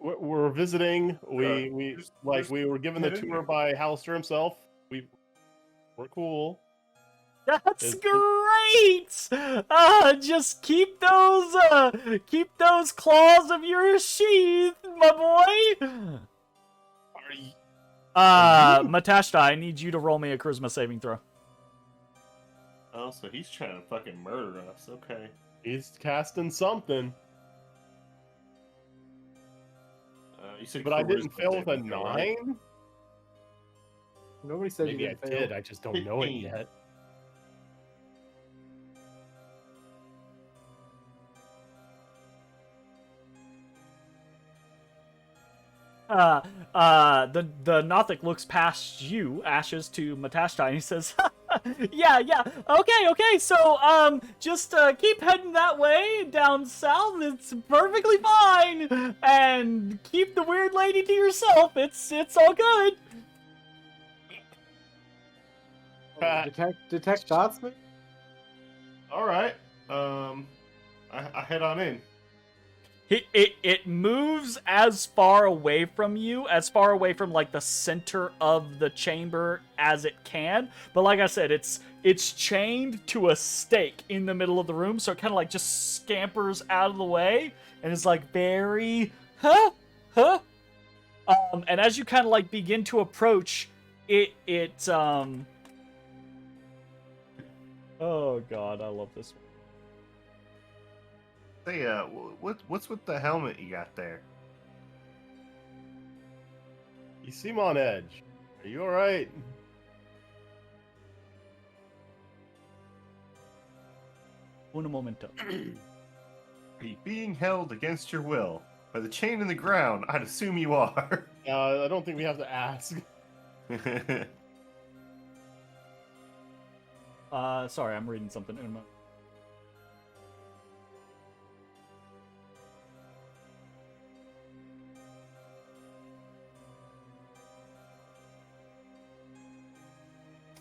E: We're visiting. We
C: just-
E: like
C: just
E: we were given the
C: get in
E: tour
C: there.
E: by Halaster himself. We're cool.
A: That's
E: Is it-
A: great! Just keep those claws of yours sheathed, my boy!
E: Are you,
A: Matashtai, I need you to roll me a charisma saving throw.
C: Oh, so he's trying to fucking murder us. Okay.
E: he's casting something,
C: You said
E: but I didn't
C: charisma
E: fail with a
C: saving throw, right?
E: 9.
B: Nobody said
E: Maybe
B: you
E: I
B: didn't fail.
E: did. I just don't know it
C: 15.
E: yet.
A: The Nothic looks past you, Ashes, to Matashtai, and he says, yeah, okay, so, just, keep heading that way, down south, it's perfectly fine, and keep the weird lady to yourself, it's all good.
B: Detect thoughts, man?
C: All right. I head on in.
A: It moves as far away from you, as far away from like the center of the chamber as it can. But like I said, it's chained to a stake in the middle of the room, so it kind of like just scampers out of the way and is like very and as you kind of like begin to approach, it oh god, I love this one.
C: Say, what's with the helmet you got there?
E: You seem on edge. Are you all right?
A: Un momento.
C: Are you being held against your will by the chain in the ground? I'd assume you are.
E: I don't think we have to ask.
A: Sorry, I'm reading something in a moment.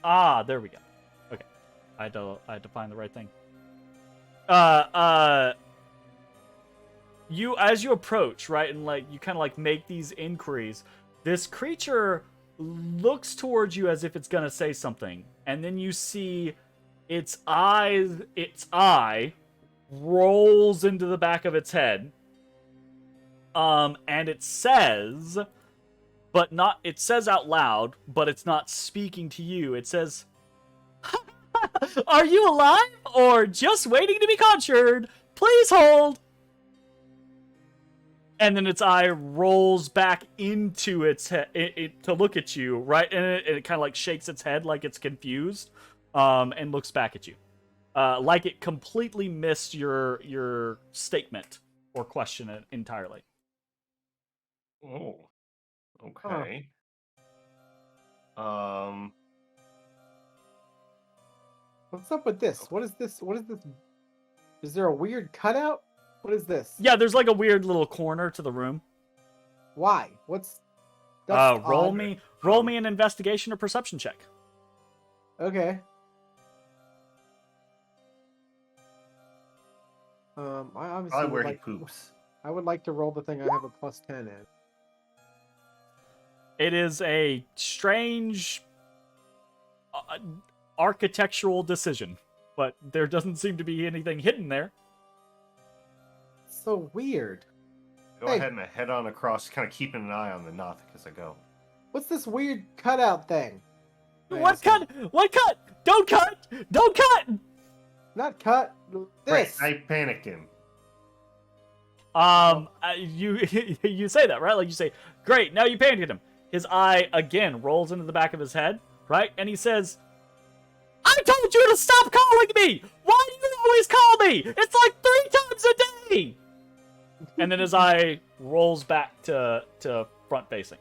A: Ah, there we go. Okay. I had to find the right thing. You, as you approach, right, and like you kind of like make these inquiries, this creature looks towards you as if it's gonna say something, and then you see its eye rolls into the back of its head, and it says, but not, it says out loud, but it's not speaking to you. It says, "Are you alive or just waiting to be conjured? Please hold." And then its eye rolls back into its head to look at you, right? And it kind of like shakes its head like it's confused. and looks back at you, like it completely missed your statement or question entirely.
C: Oh, okay.
B: What's up with this? What is this? What is this? Is there a weird cutout? What is this?
A: Yeah, there's like a weird little corner to the room.
B: Why? What's? That's
A: Roll
B: odd.
A: me an investigation or perception check.
B: Okay. I obviously
C: Probably
B: would
C: where
B: like,
C: he poops.
B: I would like to roll the thing I have a +10 in.
A: It is a strange architectural decision, but there doesn't seem to be anything hidden there.
B: So weird.
C: Go
B: Hey.
C: ahead and head on across, kind of keeping an eye on the Nothik as I go.
B: What's this weird cutout thing? I
A: What
B: asked
A: cut?
B: him.
A: What cut? Don't cut! Don't cut!
B: Not cut.
C: Right,
B: This.
C: I panicked him.
A: You you say that, right? Like you say, great, now you painted him. His eye again rolls into the back of his head, right? And he says, I told you to stop calling me! Why do you always call me? It's like 3 times a day! And then his eye rolls back to front facing.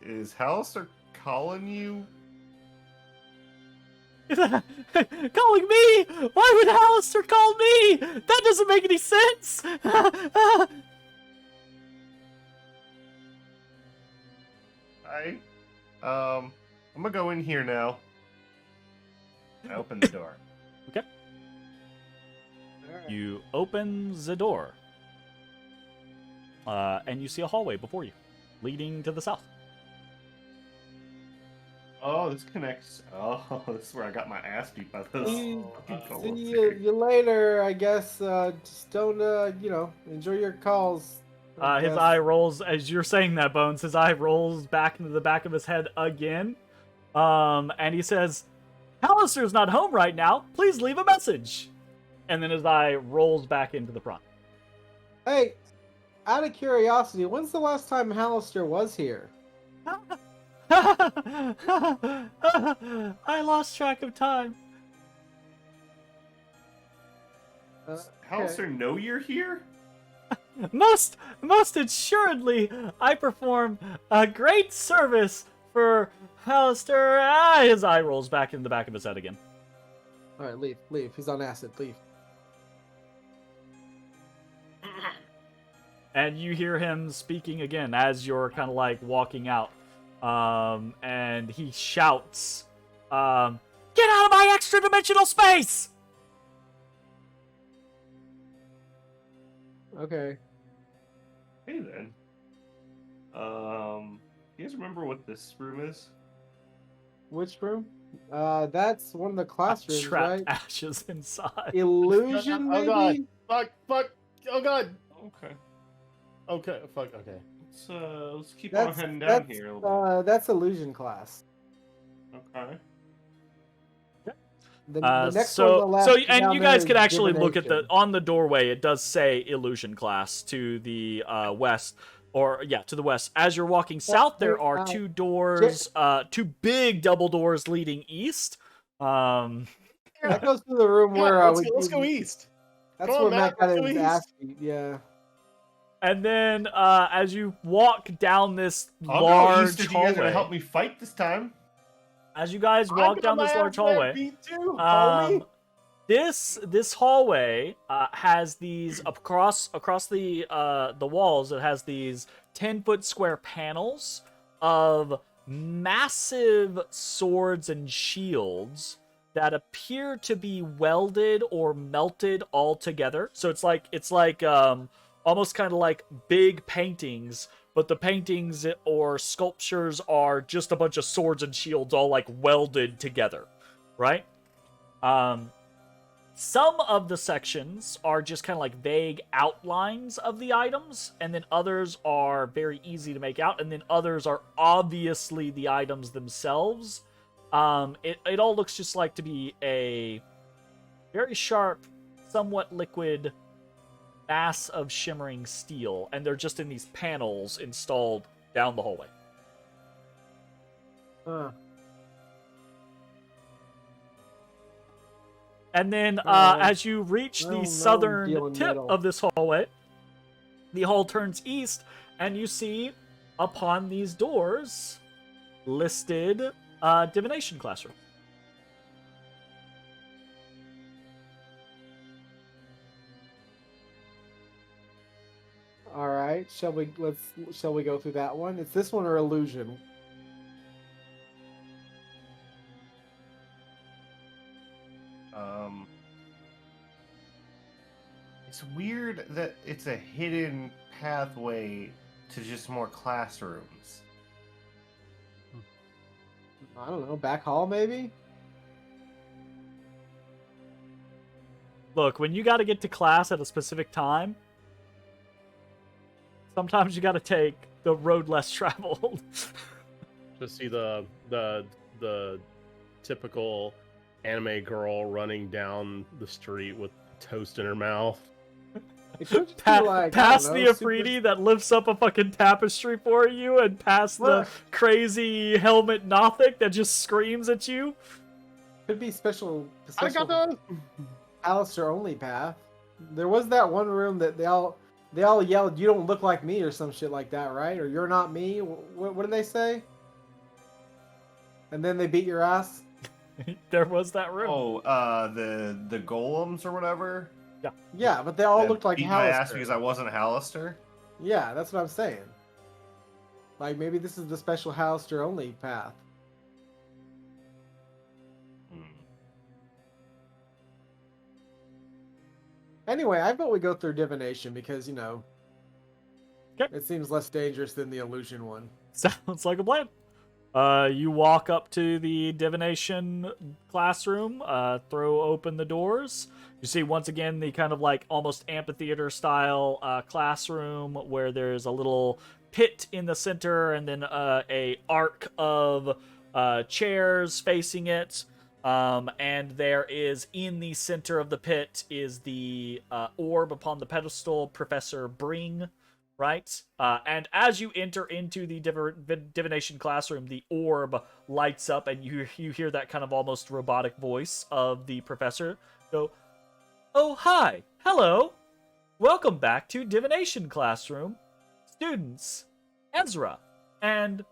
C: Is Halaster calling you?
A: Calling me? Why would Halaster call me? That doesn't make any sense!
C: I'm gonna go in here now. I open the door.
A: You open the door. And you see a hallway before you, leading to the south.
C: Oh, this connects. Oh, this is where I got my ass beat by those.
B: See
C: fucking
B: you later, I guess. Just don't, enjoy your calls. I
A: His
B: guess.
A: eye rolls, as you're saying that, Bones, his eye rolls back into the back of his head again. And he says, Halaster's not home right now. Please leave a message. And then his eye rolls back into the front.
B: Hey, out of curiosity, when's the last time Halaster was here?
A: I lost track of time.
C: Halaster know you're here?
A: Most assuredly, I perform a great service for Halaster. His eye rolls back in the back of his head again.
B: All right, leave. He's on acid. Leave.
A: And you hear him speaking again as you're kind of like walking out. And he shouts, get out of my extra dimensional space!
B: Okay.
C: Hey then. You guys remember what this room is?
B: Which room? That's one of the classrooms,
A: Trapped
B: right?
A: ashes inside.
B: Illusion,
E: Oh god.
B: maybe?
E: Fuck. Oh god.
C: Okay.
E: Okay. Fuck. Okay.
C: Let's keep on heading down here a little bit.
B: That's illusion class.
C: Okay.
B: The next one's
A: So
B: down
A: and you
B: there
A: guys
B: is
A: could actually look at
B: divination.
A: on the doorway. It does say illusion class to the west, to the west. As you're walking south, there are 2 doors, 2 big double doors leading east.
B: That goes to the room
E: Yeah,
B: where
E: let's go east.
B: That's
E: Come
B: where
E: on,
B: Matt
E: Matt,
B: got
E: let's go
B: his
E: east.
B: ass beat. Yeah.
A: And then as you walk down this
C: I'll go
A: large
C: east if you guys are gonna
A: hallway,
C: help me fight this time.
A: as you guys walk down this large hallway, this hallway has these across the walls. It has these 10-foot square panels of massive swords and shields that appear to be welded or melted all together. So it's like almost kind of like big paintings, but the paintings or sculptures are just a bunch of swords and shields all like welded together, right? Some of the sections are just kind of like vague outlines of the items, and then others are very easy to make out, and then others are obviously the items themselves. It all looks just like to be a very sharp, somewhat liquid mass of shimmering steel, and they're just in these panels installed down the hallway. And then
B: Oh.
A: as you reach
B: Oh,
A: the
B: no,
A: southern
B: dealing
A: tip
B: metal.
A: of this hallway, the hall turns east, and you see upon these doors listed divination classroom.
B: All right, shall we go through that one? It's this one or illusion?
C: It's weird that it's a hidden pathway to just more classrooms.
B: I don't know, back hall maybe?
A: Look, when you got to get to class at a specific time, sometimes you got to take the road less traveled.
E: Just see the typical anime girl running down the street with toast in her mouth.
B: It could just be like, I
A: past
B: don't
A: the
B: know,
A: Afridi that lifts up a fucking tapestry for you, and past
B: What?
A: the crazy helmet Nothic that just screams at you.
B: Could be special.
E: I got those.
B: Halaster only path. There was that one room that they all yelled, "You don't look like me" or some shit like that, right? Or "You're not me." What did they say? And then they beat your ass.
A: There was that room.
C: Oh, the golems or whatever.
B: Yeah, but they all
C: that
B: looked like
C: beat my ass
B: Halaster.
C: because I wasn't a Halaster.
B: Yeah, that's what I'm saying. Like maybe this is the special Halaster only path.
C: Hmm.
B: Anyway, I vote we go through divination because
A: Okay.
B: it seems less dangerous than the illusion one.
A: Sounds like a plan. You walk up to the divination classroom, throw open the doors. You see once again the kind of like almost amphitheater style classroom where there's a little pit in the center and then a arc of chairs facing it. And there is in the center of the pit is the orb upon the pedestal, Professor Bring. Right? And as you enter into the divination classroom, the orb lights up and you hear that kind of almost robotic voice of the professor go, "Oh, hi. Hello. Welcome back to divination classroom. Students, Ezrah, and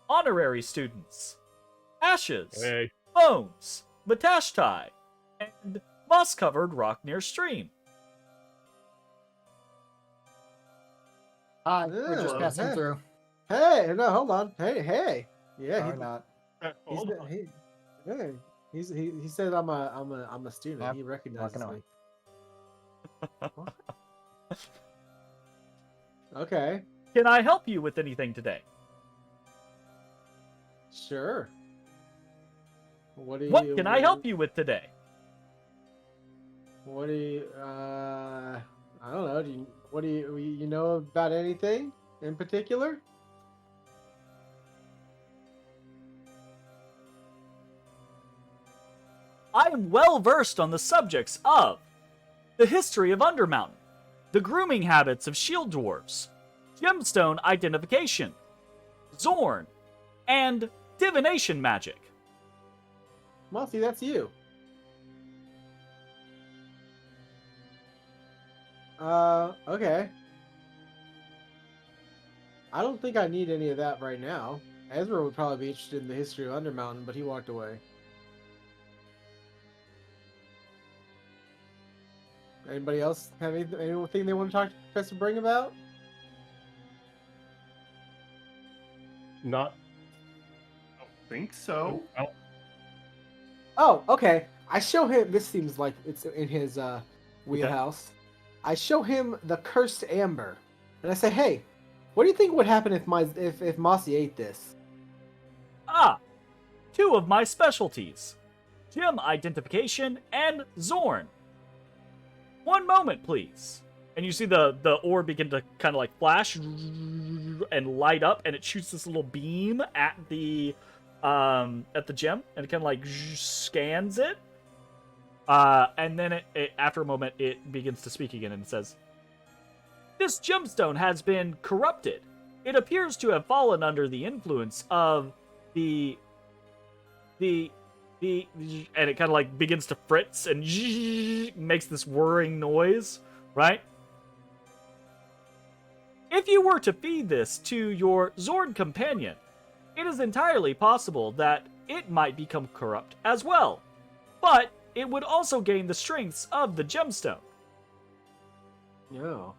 A: honorary students, Ashes,
E: Hey.
A: Bones, Matashtai, and moss-covered rock near stream."
D: Hi, we're just
B: Yeah,
D: passing
B: hey.
D: through.
B: Hey, no, hold on. Hey. Yeah,
D: Or not.
E: Hold on.
B: he said I'm a student.
D: Yep,
B: He recognizes
D: walking
B: me. Okay,
A: Can I help you with anything today?
B: sure. What
A: Can I help you with today?
B: What do you? I don't know. What do you know about anything in particular?
A: I am well versed on the subjects of the history of Undermountain, the grooming habits of shield dwarves, gemstone identification, Zorn, and divination magic.
B: Mossy, that's you. Okay. I don't think I need any of that right now. Ezra would probably be interested in the history of Undermountain, but he walked away. Anybody else have anything they want to talk to Professor Bring about?
E: Not.
C: I don't think so.
B: Oh, okay. I show him. This seems like it's in his wheelhouse. I show him the cursed amber, and I say, "Hey, what do you think would happen if Mossy ate this?"
A: Ah, two of my specialties, gem identification and Zorn. One moment, please. And you see the orb begin to kind of like flash and light up, and it shoots this little beam at the gem, and it kind of like scans it. And then it after a moment, it begins to speak again, and it says, "This gemstone has been corrupted. It appears to have fallen under the influence of the and it kind of like begins to fritz and makes this whirring noise, right? If you were to feed this to your Zord companion, it is entirely possible that it might become corrupt as well, but it would also gain the strengths of the gemstone.
B: Oh.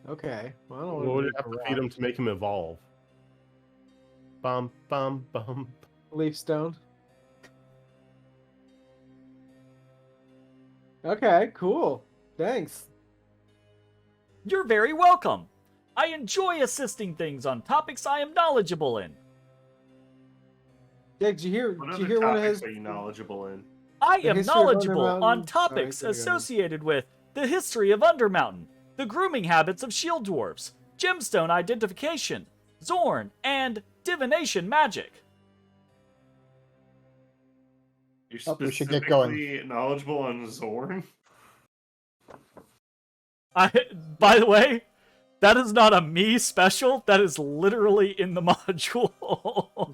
B: Okay. Well, I don't
E: What
B: wanna
E: would
B: be
E: you have to
B: corrupt.
E: feed him to make him evolve? Bum, bum, bum.
B: Leaf stone. Okay, cool. Thanks.
A: You're very welcome. I enjoy assisting things on topics I am knowledgeable in.
B: Yeah, did you hear?
C: What
B: Did you
C: other
B: hear one of
C: topics
B: his?
C: are you knowledgeable in?
A: I
B: The
A: am
B: history of
A: knowledgeable on
B: Undermountain?
A: topics
B: Alright, there you go.
A: associated with the history of Undermountain, the grooming habits of shield dwarves, gemstone identification, Zorn, and divination magic.
C: You're
D: Oh, we should get going.
C: specifically knowledgeable on Zorn?
A: By the way, that is not a me special. That is literally in the module.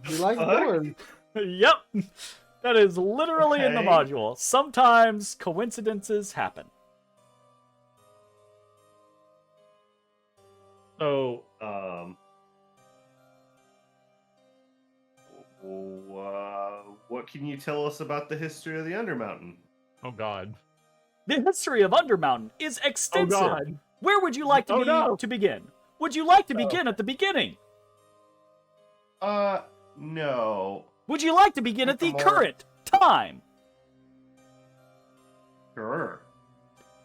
B: You like
C: Fuck.
B: Zorn?
A: Yep. That is literally in the
C: Okay.
A: module. Sometimes coincidences happen.
E: So,
C: What can you tell us about the history of the Undermountain?
E: oh god.
A: The history of Undermountain is
E: Oh
A: extensive.
E: god.
A: Where would you like to
E: Oh, no.
A: to begin? Would you like to begin at the beginning?
C: No.
A: Would you like to begin at the
C: More.
A: current time?
C: Sure.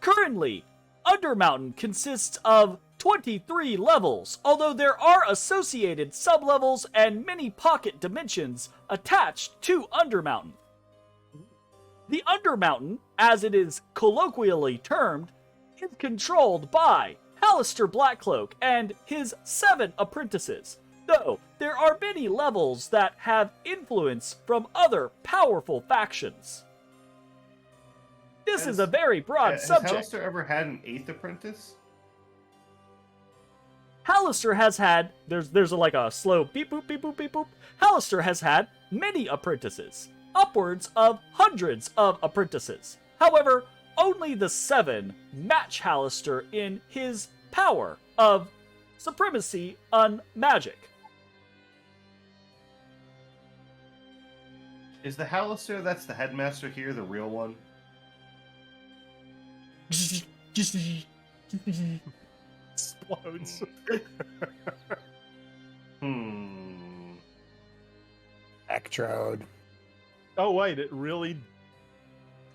A: Currently, Undermountain consists of 23 levels, although there are associated sublevels and many pocket dimensions attached to Undermountain. The Undermountain, as it is colloquially termed, is controlled by Halaster Blackcloak and his 7 apprentices, though there are many levels that have influence from other powerful factions. This is a very broad
C: Has
A: subject.
C: Halaster ever had an 8th apprentice?
A: Halaster has had, there's like a slow beep boop beep boop beep boop. Halaster has had many apprentices, upwards of hundreds of apprentices. However, only the 7 match Halaster in his power of supremacy on magic.
C: Is the Halaster that's the headmaster here the real one?
E: Explodes.
D: Electrode.
E: Oh wait, it really.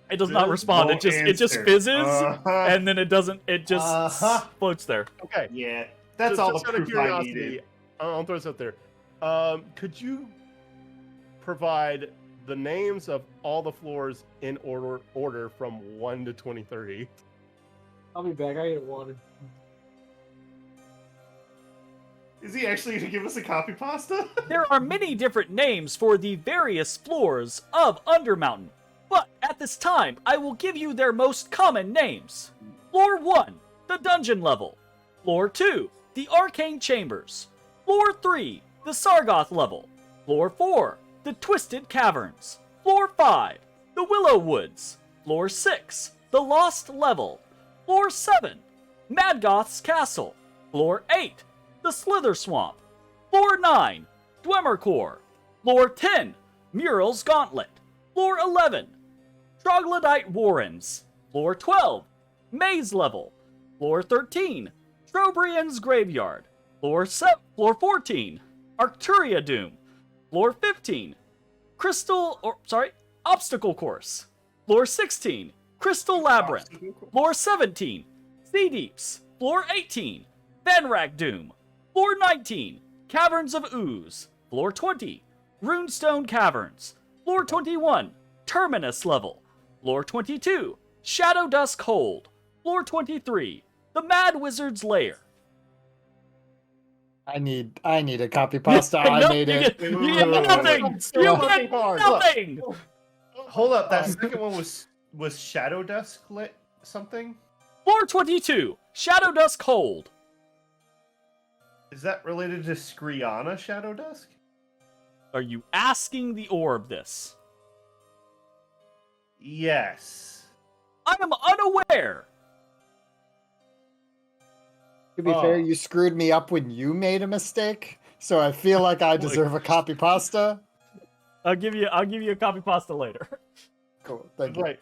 A: It does not
E: Really?
A: respond. It
C: No
A: just
C: answer.
A: fizzes,
C: Uh-huh.
A: and then it doesn't. It just floats there.
E: Okay.
C: Yeah, that's
E: Just-
C: all
E: just
C: the
E: out of
C: proof I
E: curiosity,
C: needed.
E: I'll throw this out there. Could you provide the names of all the floors in order from 1 to 2030?
B: I'll be back. I get water.
C: Is he actually going to give us a copy pasta?
A: There are many different names for the various floors of Undermountain, but at this time, I will give you their most common names. Floor 1, the Dungeon level. Floor 2, the Arcane Chambers. Floor 3, the Sargoth level. Floor 4, the Twisted Caverns. Floor 5, the Willow Woods. Floor 6, the Lost level. Floor 7, Madgoth's Castle. Floor 8, the Slither Swamp. Floor 9, Dwemercore. Floor 10, Mural's Gauntlet. Floor 11, Troglodyte Warrens. Floor 12, Maze Level. Floor 13, Trobrian's Graveyard. Floor 14, Arcturia Doom. Floor 15, Obstacle Course. Floor 16, Crystal Labyrinth. Floor 17, Sea Deeps. Floor 18, Vanrak Doom. Floor 19, Caverns of Ooze. Floor 20, Runestone Caverns. Floor 21, Terminus Level. Floor 22, Shadow Dusk Hold. Floor 23, the Mad Wizard's Lair.
D: I need a copy pasta. I
A: No,
D: made
A: you
D: it.
A: get nothing.
D: So
A: You
D: fucking
A: get
D: hard.
A: nothing.
C: Hold up, that second one was Shadow Dusk lit something?
A: Floor 22, Shadow Dusk Hold.
C: Is that related to Skriana Shadow Dusk?
A: Are you asking the orb this?
C: Yes.
A: I am unaware.
D: To be fair, you screwed me up when you made a mistake, so I feel like I deserve a copy pasta.
A: I'll give you a copy pasta later.
D: Cool, thank you.
E: Right.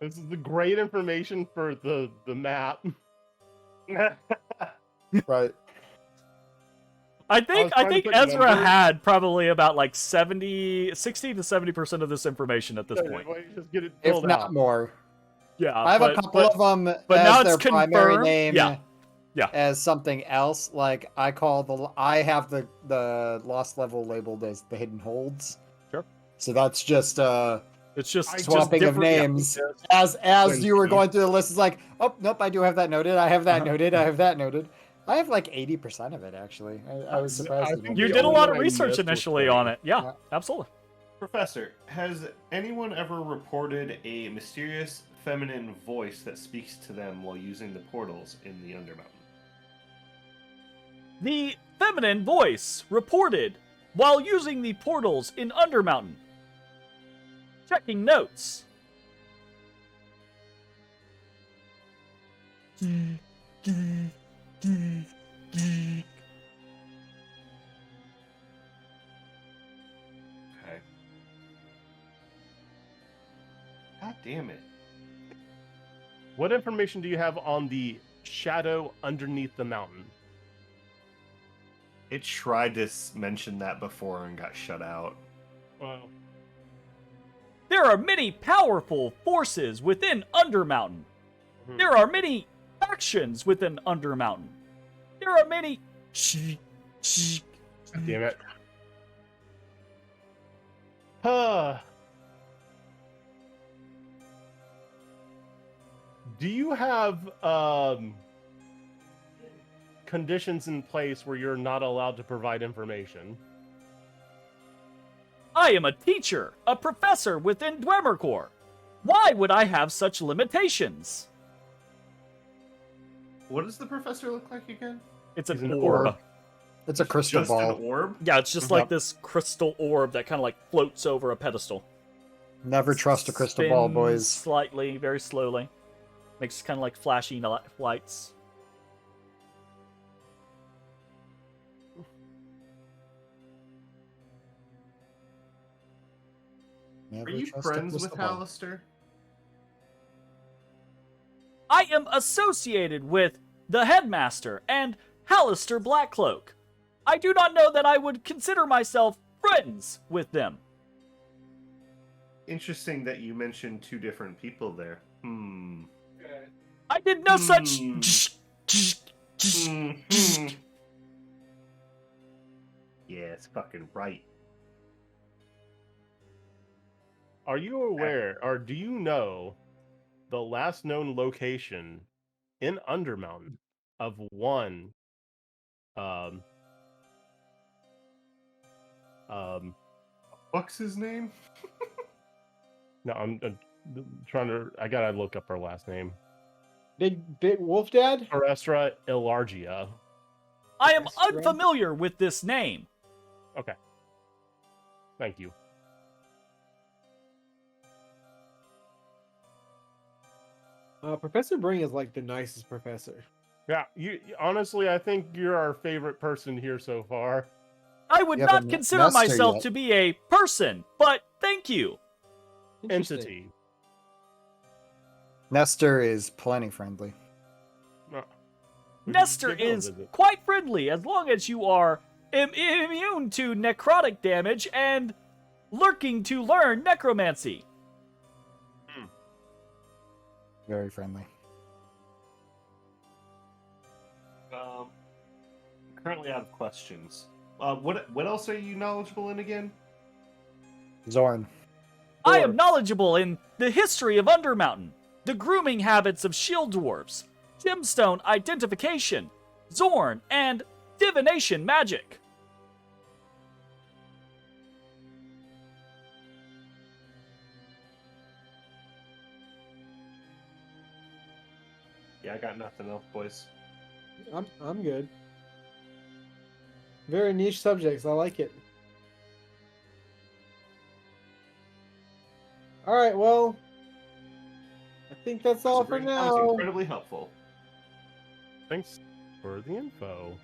E: This is the great information for the map.
D: Right.
A: I
E: was
A: think
E: trying to put
A: Ezra
E: numbers.
A: had probably about like 60 to 70% of this information at this point.
E: Just get it
D: If
E: filled
D: not
E: out.
D: more.
A: Yeah,
D: I have a couple of them
A: but
D: as
A: now
D: their
A: it's
D: primary
A: confirmed.
D: name.
A: Yeah.
D: As something else, like I have the lost level labeled as the hidden holds.
A: Sure.
D: So that's just
A: It's just
D: swapping of
A: different- yeah.
D: names. As you were going through the list, it's like, oh nope, I do have that noted. I have that noted. I have that noted. I have like 80% of it actually. I was surprised.
E: I
D: at
E: think
A: You
D: how
A: did a
D: much.
A: lot of
E: I
A: research
E: missed was
A: initially
E: 20.
A: on it. Yeah,
D: Yeah.
A: absolutely.
C: Professor, has anyone ever reported a mysterious feminine voice that speaks to them while using the portals in the Undermountain?
A: The feminine voice reported while using the portals in Undermountain. Checking notes.
C: Okay. God damn it.
E: What information do you have on the shadow underneath the mountain?
C: It tried to mention that before and got shut out.
E: Well,
A: There are many powerful forces within Undermountain.
E: Mhm.
A: There are many factions within Undermountain. There are many.
E: damn it. Huh. Do you have conditions in place where you're not allowed to provide information?
A: I am a teacher, a professor within Dwemercore. Why would I have such limitations?
C: What does the professor look like again?
A: It's
E: He's
A: an
E: an
A: orb.
E: orb.
D: It's a crystal
C: Just
D: ball.
C: an orb?
A: Yeah, it's just like
D: Yep.
A: this crystal orb that kind of like floats over a pedestal.
D: Never trust a crystal ball,
A: Spins
D: boys.
A: Slightly, very slowly. Makes kind of like flashy lights.
D: Never
C: Are you
D: trust a
C: friends with
D: crystal ball.
C: Halaster?
A: I am associated with the headmaster and Halaster Blackcloak. I do not know that I would consider myself friends with them.
C: Interesting that you mentioned two different people there.
A: I did no such.
C: Yeah, it's fucking right.
E: Are you aware, or do you know, the last known location in Undermountain of one
C: What's his name?
E: no, I'm trying to. I gotta look up her last name.
B: Big Wolf Dad?
E: Ezrah Ilargia.
A: I am
B: That's right.
A: unfamiliar with this name.
E: Okay. Thank you.
B: Professor Bring is like the nicest professor.
E: Yeah, you honestly, I think you're our favorite person here so far.
A: I would
D: You
A: not
D: haven't
A: consider
D: mastered
A: myself
D: yet.
A: to be a person, but thank you.
B: Interesting.
E: Entity.
D: Nestor is plenty friendly.
E: No.
A: Nestor
E: Give him a
A: is
E: visit.
A: quite friendly as long as you are immune to necrotic damage and lurking to learn necromancy.
D: Very friendly.
C: Currently out of questions. What else are you knowledgeable in again?
D: Zorn.
A: I am knowledgeable in the history of Undermountain, the grooming habits of shield dwarves, gemstone identification, Zorn, and divination magic.
C: Yeah, I got nothing else, boys.
B: I'm good. Very niche subjects. I like it. All right, well, I think that's all for
C: That was
B: now.
C: incredibly helpful.
E: Thanks for the info.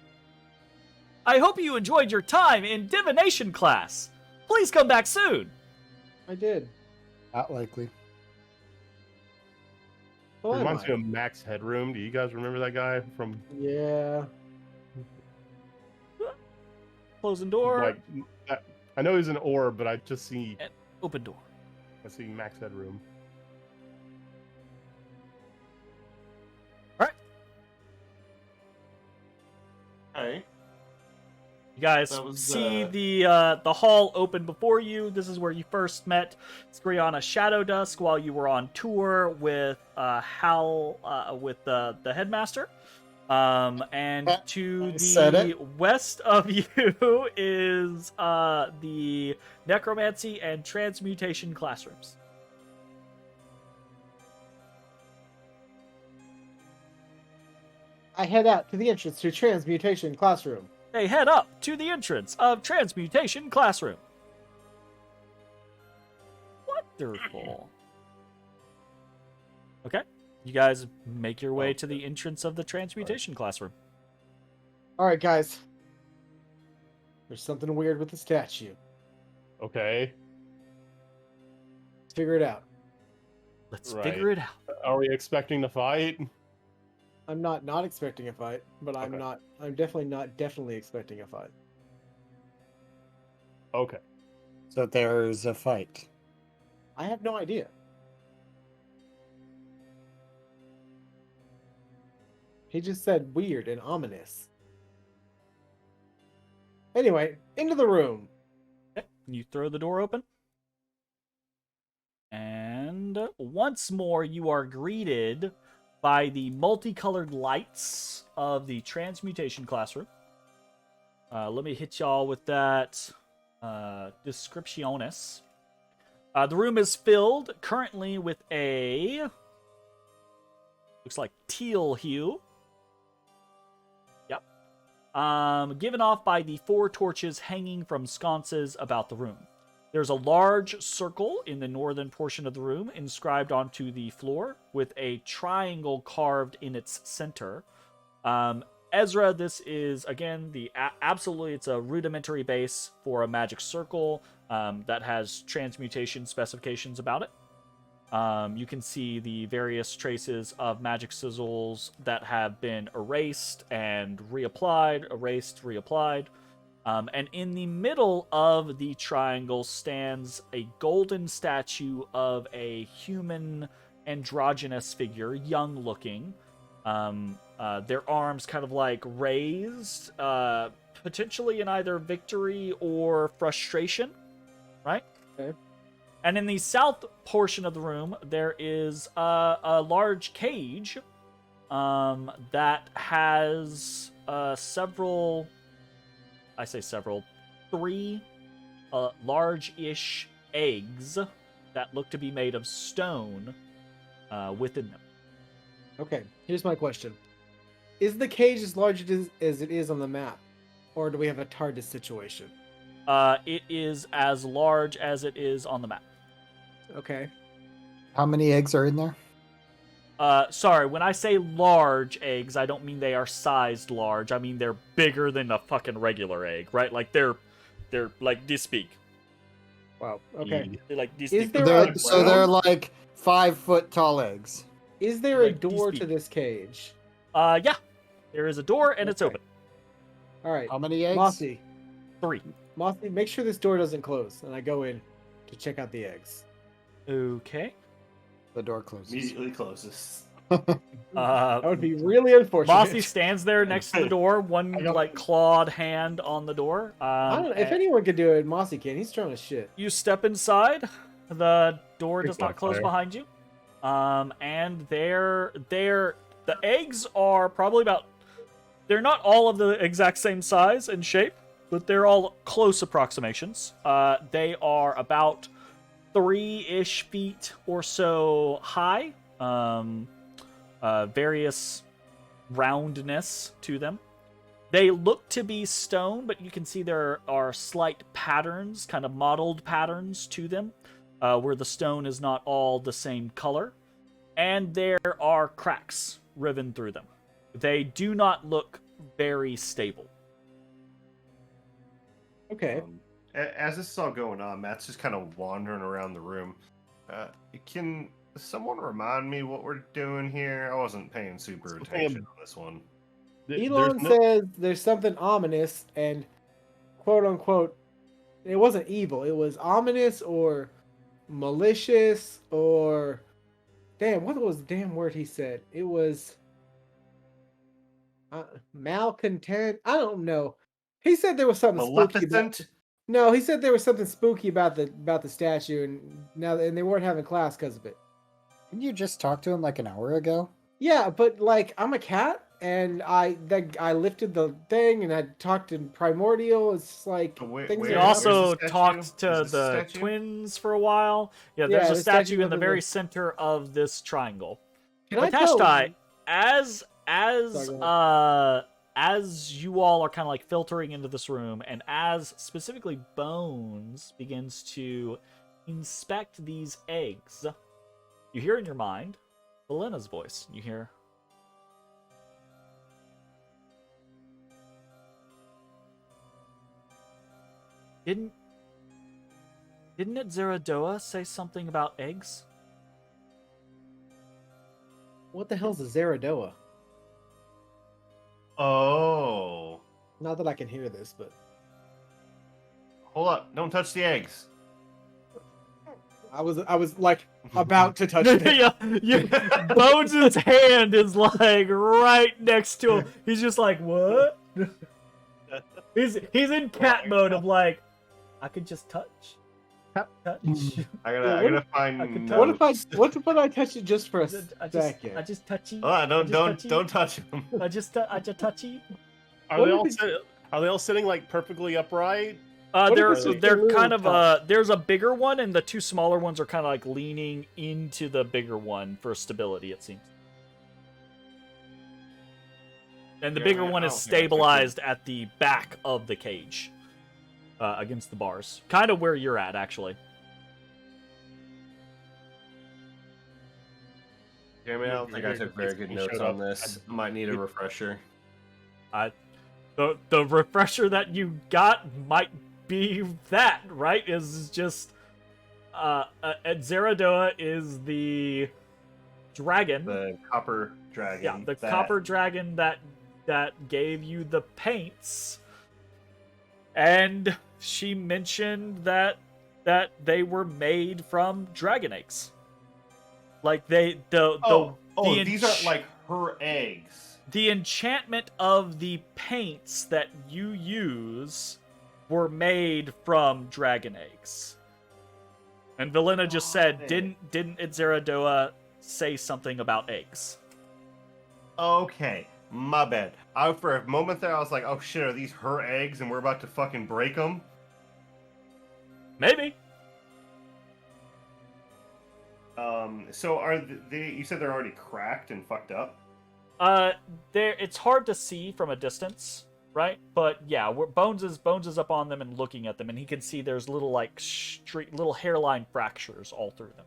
A: I hope you enjoyed your time in divination class. Please come back soon.
B: I did.
D: Not likely.
B: Well, am
E: Reminds
B: I?
E: me of Max Headroom. Do you guys remember that guy from
B: Yeah.
A: Closing door.
E: like? I know he's an orb, but I just see
A: And open door.
E: Max Headroom.
C: Okay.
A: You guys
C: That was,
A: see the hall open before you. This is where you first met Skriana Shadow Dusk while you were on tour with with the headmaster. And to
D: said
A: the
D: it.
A: west of you is the necromancy and transmutation classrooms.
B: I head out to the entrance to transmutation classroom.
A: They head up to the entrance of transmutation classroom. Wonderful. Okay. You guys make your way to the entrance of the transmutation classroom.
B: All right, guys. There's something weird with the statue.
E: Okay.
B: Let's figure it out.
A: Let's
E: Right.
A: figure it out.
E: Are we expecting to fight?
B: I'm not expecting a fight, but I'm definitely expecting a fight.
E: Okay.
D: So there's a fight.
B: I have no idea. He just said weird and ominous. Anyway, into the room.
A: Okay. You throw the door open. And once more, you are greeted by the multicolored lights of the transmutation classroom. Let me hit y'all with that descriptionis. The room is filled currently with a looks like teal hue. Yep. Given off by the 4 torches hanging from sconces about the room. There's a large circle in the northern portion of the room inscribed onto the floor with a triangle carved in its center. Ezrah, this is, again, absolutely, it's a rudimentary base for a magic circle that has transmutation specifications about it. You can see the various traces of magic sizzles that have been erased and reapplied, erased, reapplied. And in the middle of the triangle stands a golden statue of a human androgynous figure, young looking. Their arms kind of like raised, potentially in either victory or frustration, right?
B: Okay.
A: And in the south portion of the room, there is a large cage that has several... I say several, 3 large-ish eggs that look to be made of stone within them.
B: Okay, here's my question. Is the cage as large as it is on the map? Or do we have a TARDIS situation?
A: It is as large as it is on the map.
B: Okay.
D: How many eggs are in there?
A: Sorry, when I say large eggs, I don't mean they are sized large. I mean they're bigger than a fucking regular egg, right? Like they're like this big.
B: Wow. Okay.
A: They're like this
B: Is
A: big.
B: there
D: So they're like 5-foot tall eggs.
B: Is there a
A: Like these
B: door
A: big.
B: to this cage?
A: Yeah. There is a door and it's
B: Okay.
A: open.
B: All right.
D: How many eggs?
B: Mossy,
A: 3.
B: make sure this door doesn't close, and I go in to check out the eggs.
A: Okay.
D: The door closes.
C: Immediately closes.
B: That would be really unfortunate.
A: Mossy stands there next to the door, one
D: I don't-
A: like clawed hand on the door.
B: I don't know. If
A: and
B: anyone could do it, Mossy can. He's strong as shit.
A: you step inside, the door does not close
E: Fire.
A: behind you. And the eggs are probably about, they're not all of the exact same size and shape, but they're all close approximations. They are about 3-ish feet or so high. Various roundness to them. They look to be stone, but you can see there are slight patterns, kind of mottled patterns to them. where the stone is not all the same color, and there are cracks riven through them. They do not look very stable.
B: Okay.
C: As this is all going on, Matt's just kind of wandering around the room. Can someone remind me what we're doing here? I wasn't paying super attention on this one.
B: Elon says there's something ominous and quote unquote, it wasn't evil. It was ominous or malicious or damn, what was the damn word he said? It was malcontent. I don't know. He said there was something spooky. No, he said there was something spooky about the statue, and they weren't having class because of it.
D: Didn't you just talk to him like an hour ago?
B: Yeah, but like I'm a cat, and I lifted the thing, and I talked to Primordial. It's like things
A: We
B: are
A: also
C: statue?
A: talked to
C: Is this a
A: the
C: statue?
A: twins for a while. Yeah,
B: Yeah,
A: there's a
B: the
A: statue
B: statue
A: in the
B: of
A: very
B: the-
A: center of this triangle.
B: Can I tell?
A: Matashtai, as
B: Sorry,
A: as you all are kind of like filtering into this room, and as specifically Bones begins to inspect these eggs, you hear in your mind Velena's voice. You hear, Didn't Ezrah say something about eggs?
B: What the hell's a Zeradoa?
C: Oh.
B: Not that I can hear this, but
C: Hold up. Don't touch the eggs.
B: I was like about to touch it.
A: Yeah, Bones' hand is like right next to him. He's just like, what? He's in cat mode of like, I could just touch. Touch.
C: I gotta find.
B: What if I touch it just for a second?
A: I just touchy.
C: Don't touch them.
A: I just touchy.
E: Are they all sitting like perfectly upright?
A: They're kind of there's a bigger one, and the two smaller ones are kind of like leaning into the bigger one for stability, it seems. And the bigger one is stabilized at the back of the cage, against the bars, kind of where you're at, actually.
C: Jeremy, I don't think I took very good notes on this. I might need a refresher.
A: The refresher that you got might be that, right? Is just Zeradoa is the dragon.
C: The copper dragon.
A: Yeah, the copper dragon that gave you the paints. And she mentioned that they were made from dragon eggs. Like these are like her eggs. The enchantment of the paints that you use were made from dragon eggs. And Velena just said, didn't Zeradoa say something about eggs?
C: Okay, my bad. For a moment there, I was like, oh shit, are these her eggs and we're about to fucking break them?
A: Maybe.
C: So are they? You said they're already cracked and fucked up?
A: It's hard to see from a distance, right? But yeah, Bones is up on them and looking at them, and he can see there's little like little hairline fractures all through them.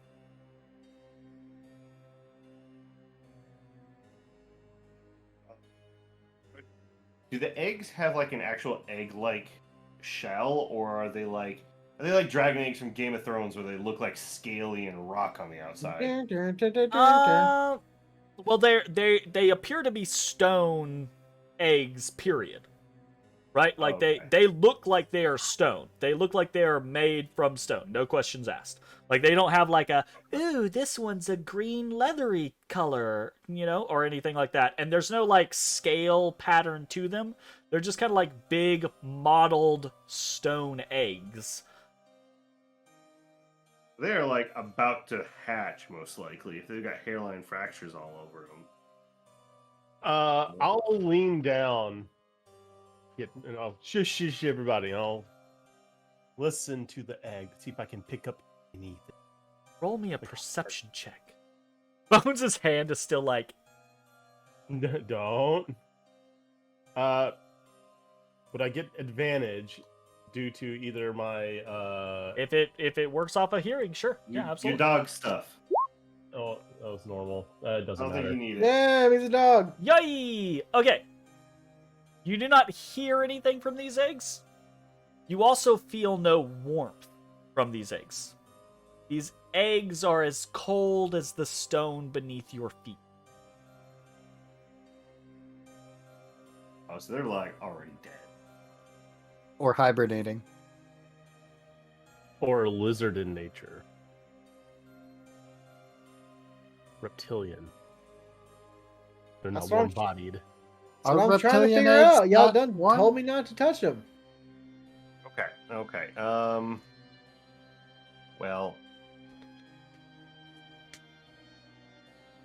C: Do the eggs have like an actual egg-like shell, or are they like dragon eggs from Game of Thrones where they look like scaly and rock on the outside?
A: Well, they appear to be stone eggs, period. Right? Like
C: Okay.
A: they look like they are stone. They look like they are made from stone. No questions asked. Like they don't have like ooh, this one's a green leathery color, or anything like that. And there's no like scale pattern to them. They're just kind of like big mottled stone eggs.
C: They're like about to hatch, most likely, if they've got hairline fractures all over them.
E: I'll lean down. And I'll shush everybody. I'll listen to the egg. See if I can pick up anything.
A: Roll me a perception check. Bones' hand is still like,
E: Don't. Would I get advantage due to either my
A: If it works off a hearing, sure. Yeah,
C: Your
A: absolutely.
C: dog stuff.
E: oh, that was normal. It
C: I
E: doesn't
C: don't think
E: matter.
C: you need it.
B: Damn, he's a dog.
A: Yay! Okay. You do not hear anything from these eggs. You also feel no warmth from these eggs. These eggs are as cold as the stone beneath your feet.
C: Oh, so they're like already dead.
D: Or hibernating.
E: Or a lizard in nature. Reptilian. They're not
B: That's what I'm-
E: one-bodied.
B: That's what
D: Are
B: I'm trying to
D: reptilian
B: figure
D: eggs
B: out. Y'all
D: not
B: done
D: warm?
B: told me not to touch them.
C: Okay. Well,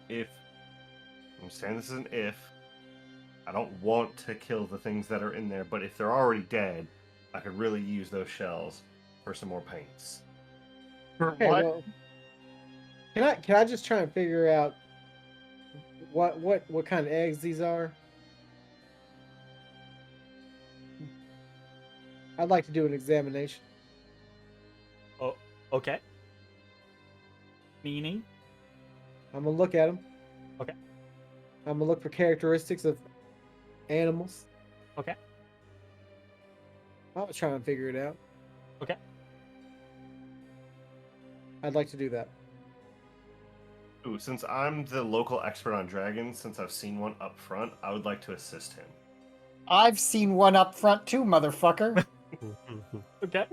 C: if I'm saying this is an if, I don't want to kill the things that are in there, but if they're already dead, I could really use those shells for some more paints.
E: For
B: Okay, well, can I just try and figure out what kind of eggs these are? I'd like to do an examination.
A: Okay. Meaning?
B: I'm gonna look at them.
A: Okay.
B: I'm gonna look for characteristics of animals.
A: Okay.
B: I'll try and figure it out.
A: Okay.
B: I'd like to do that.
C: Ooh, since I'm the local expert on dragons, since I've seen one up front, I would like to assist him.
D: I've seen one up front too, motherfucker.
A: Okay.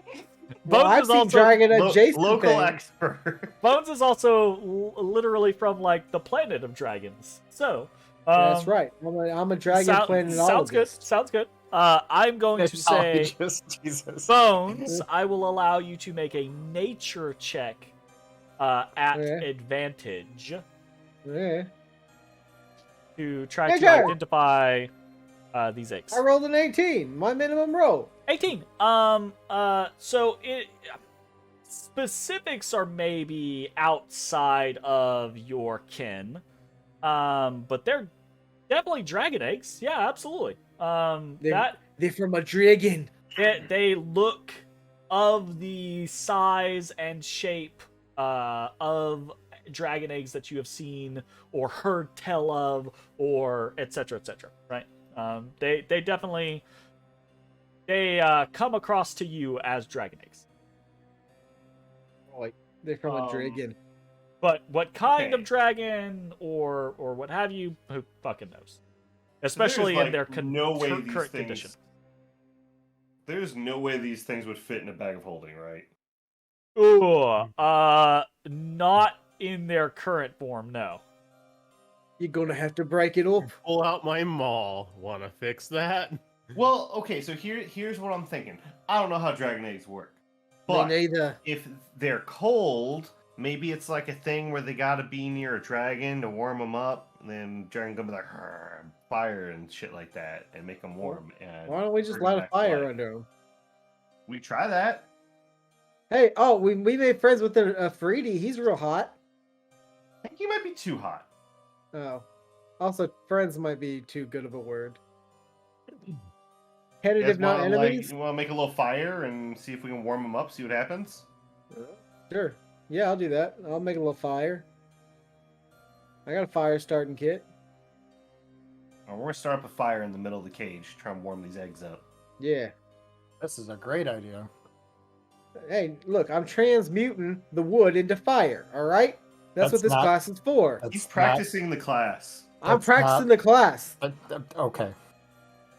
B: Well,
A: Bones
B: I've
A: is
B: seen
A: also
B: dragon adjacent
C: Local
B: things.
C: expert.
A: Bones is also literally from like the planet of dragons. So
B: That's right. I'm a dragon planologist.
A: Sounds good. Sounds good. I'm going to say,
D: Just Jesus.
A: Bones, I will allow you to make a nature check at
B: Okay.
A: advantage
B: Yeah.
A: to try to
B: Okay.
A: identify these eggs.
B: I rolled an 18. My minimum roll.
A: 18. So it specifics are maybe outside of your kin. But they're definitely dragon eggs. Yeah, absolutely.
B: They're from a dragon.
A: They look of the size and shape of dragon eggs that you have seen or heard tell of, or etc. etc. Right? They definitely come across to you as dragon eggs.
B: Like they're from a dragon.
A: But what kind
C: Okay.
A: of dragon or what have you, who fucking knows? Especially
C: There's,
A: in their
C: no way these
A: current
C: things.
A: condition.
C: There's no way these things would fit in a bag of holding, right?
A: Ooh, not in their current form, no.
B: You're gonna have to break it up.
E: Pull out my maul. Wanna fix that?
C: Well, okay, so here's what I'm thinking. I don't know how dragon eggs work,
B: Me
C: but
B: neither.
C: if they're cold, maybe it's like a thing where they gotta be near a dragon to warm them up, and then dragon gonna be like fire and shit like that, and make them warm. And
B: Why don't we just
C: bring
B: light
C: them
B: a
C: back to
B: fire
C: life.
B: under them?
C: We try that.
B: Hey, we made friends with a Freedy. He's real hot.
C: I think he might be too hot.
B: Oh. Also, friends might be too good of a word. Tentative, not enemies?
C: You want to make a little fire and see if we can warm them up, see what happens?
B: Sure. Yeah, I'll do that. I'll make a little fire. I got a fire starting kit.
C: We're going to start up a fire in the middle of the cage, try and warm these eggs up.
B: Yeah.
D: This is a great idea.
B: Hey, look, I'm transmuting the wood into fire, alright? That's what
D: That's
B: this
D: not-
B: class is for.
C: He's
D: That's
C: practicing the class.
B: I'm
D: that's
B: practicing
D: not-
B: the class.
D: Okay.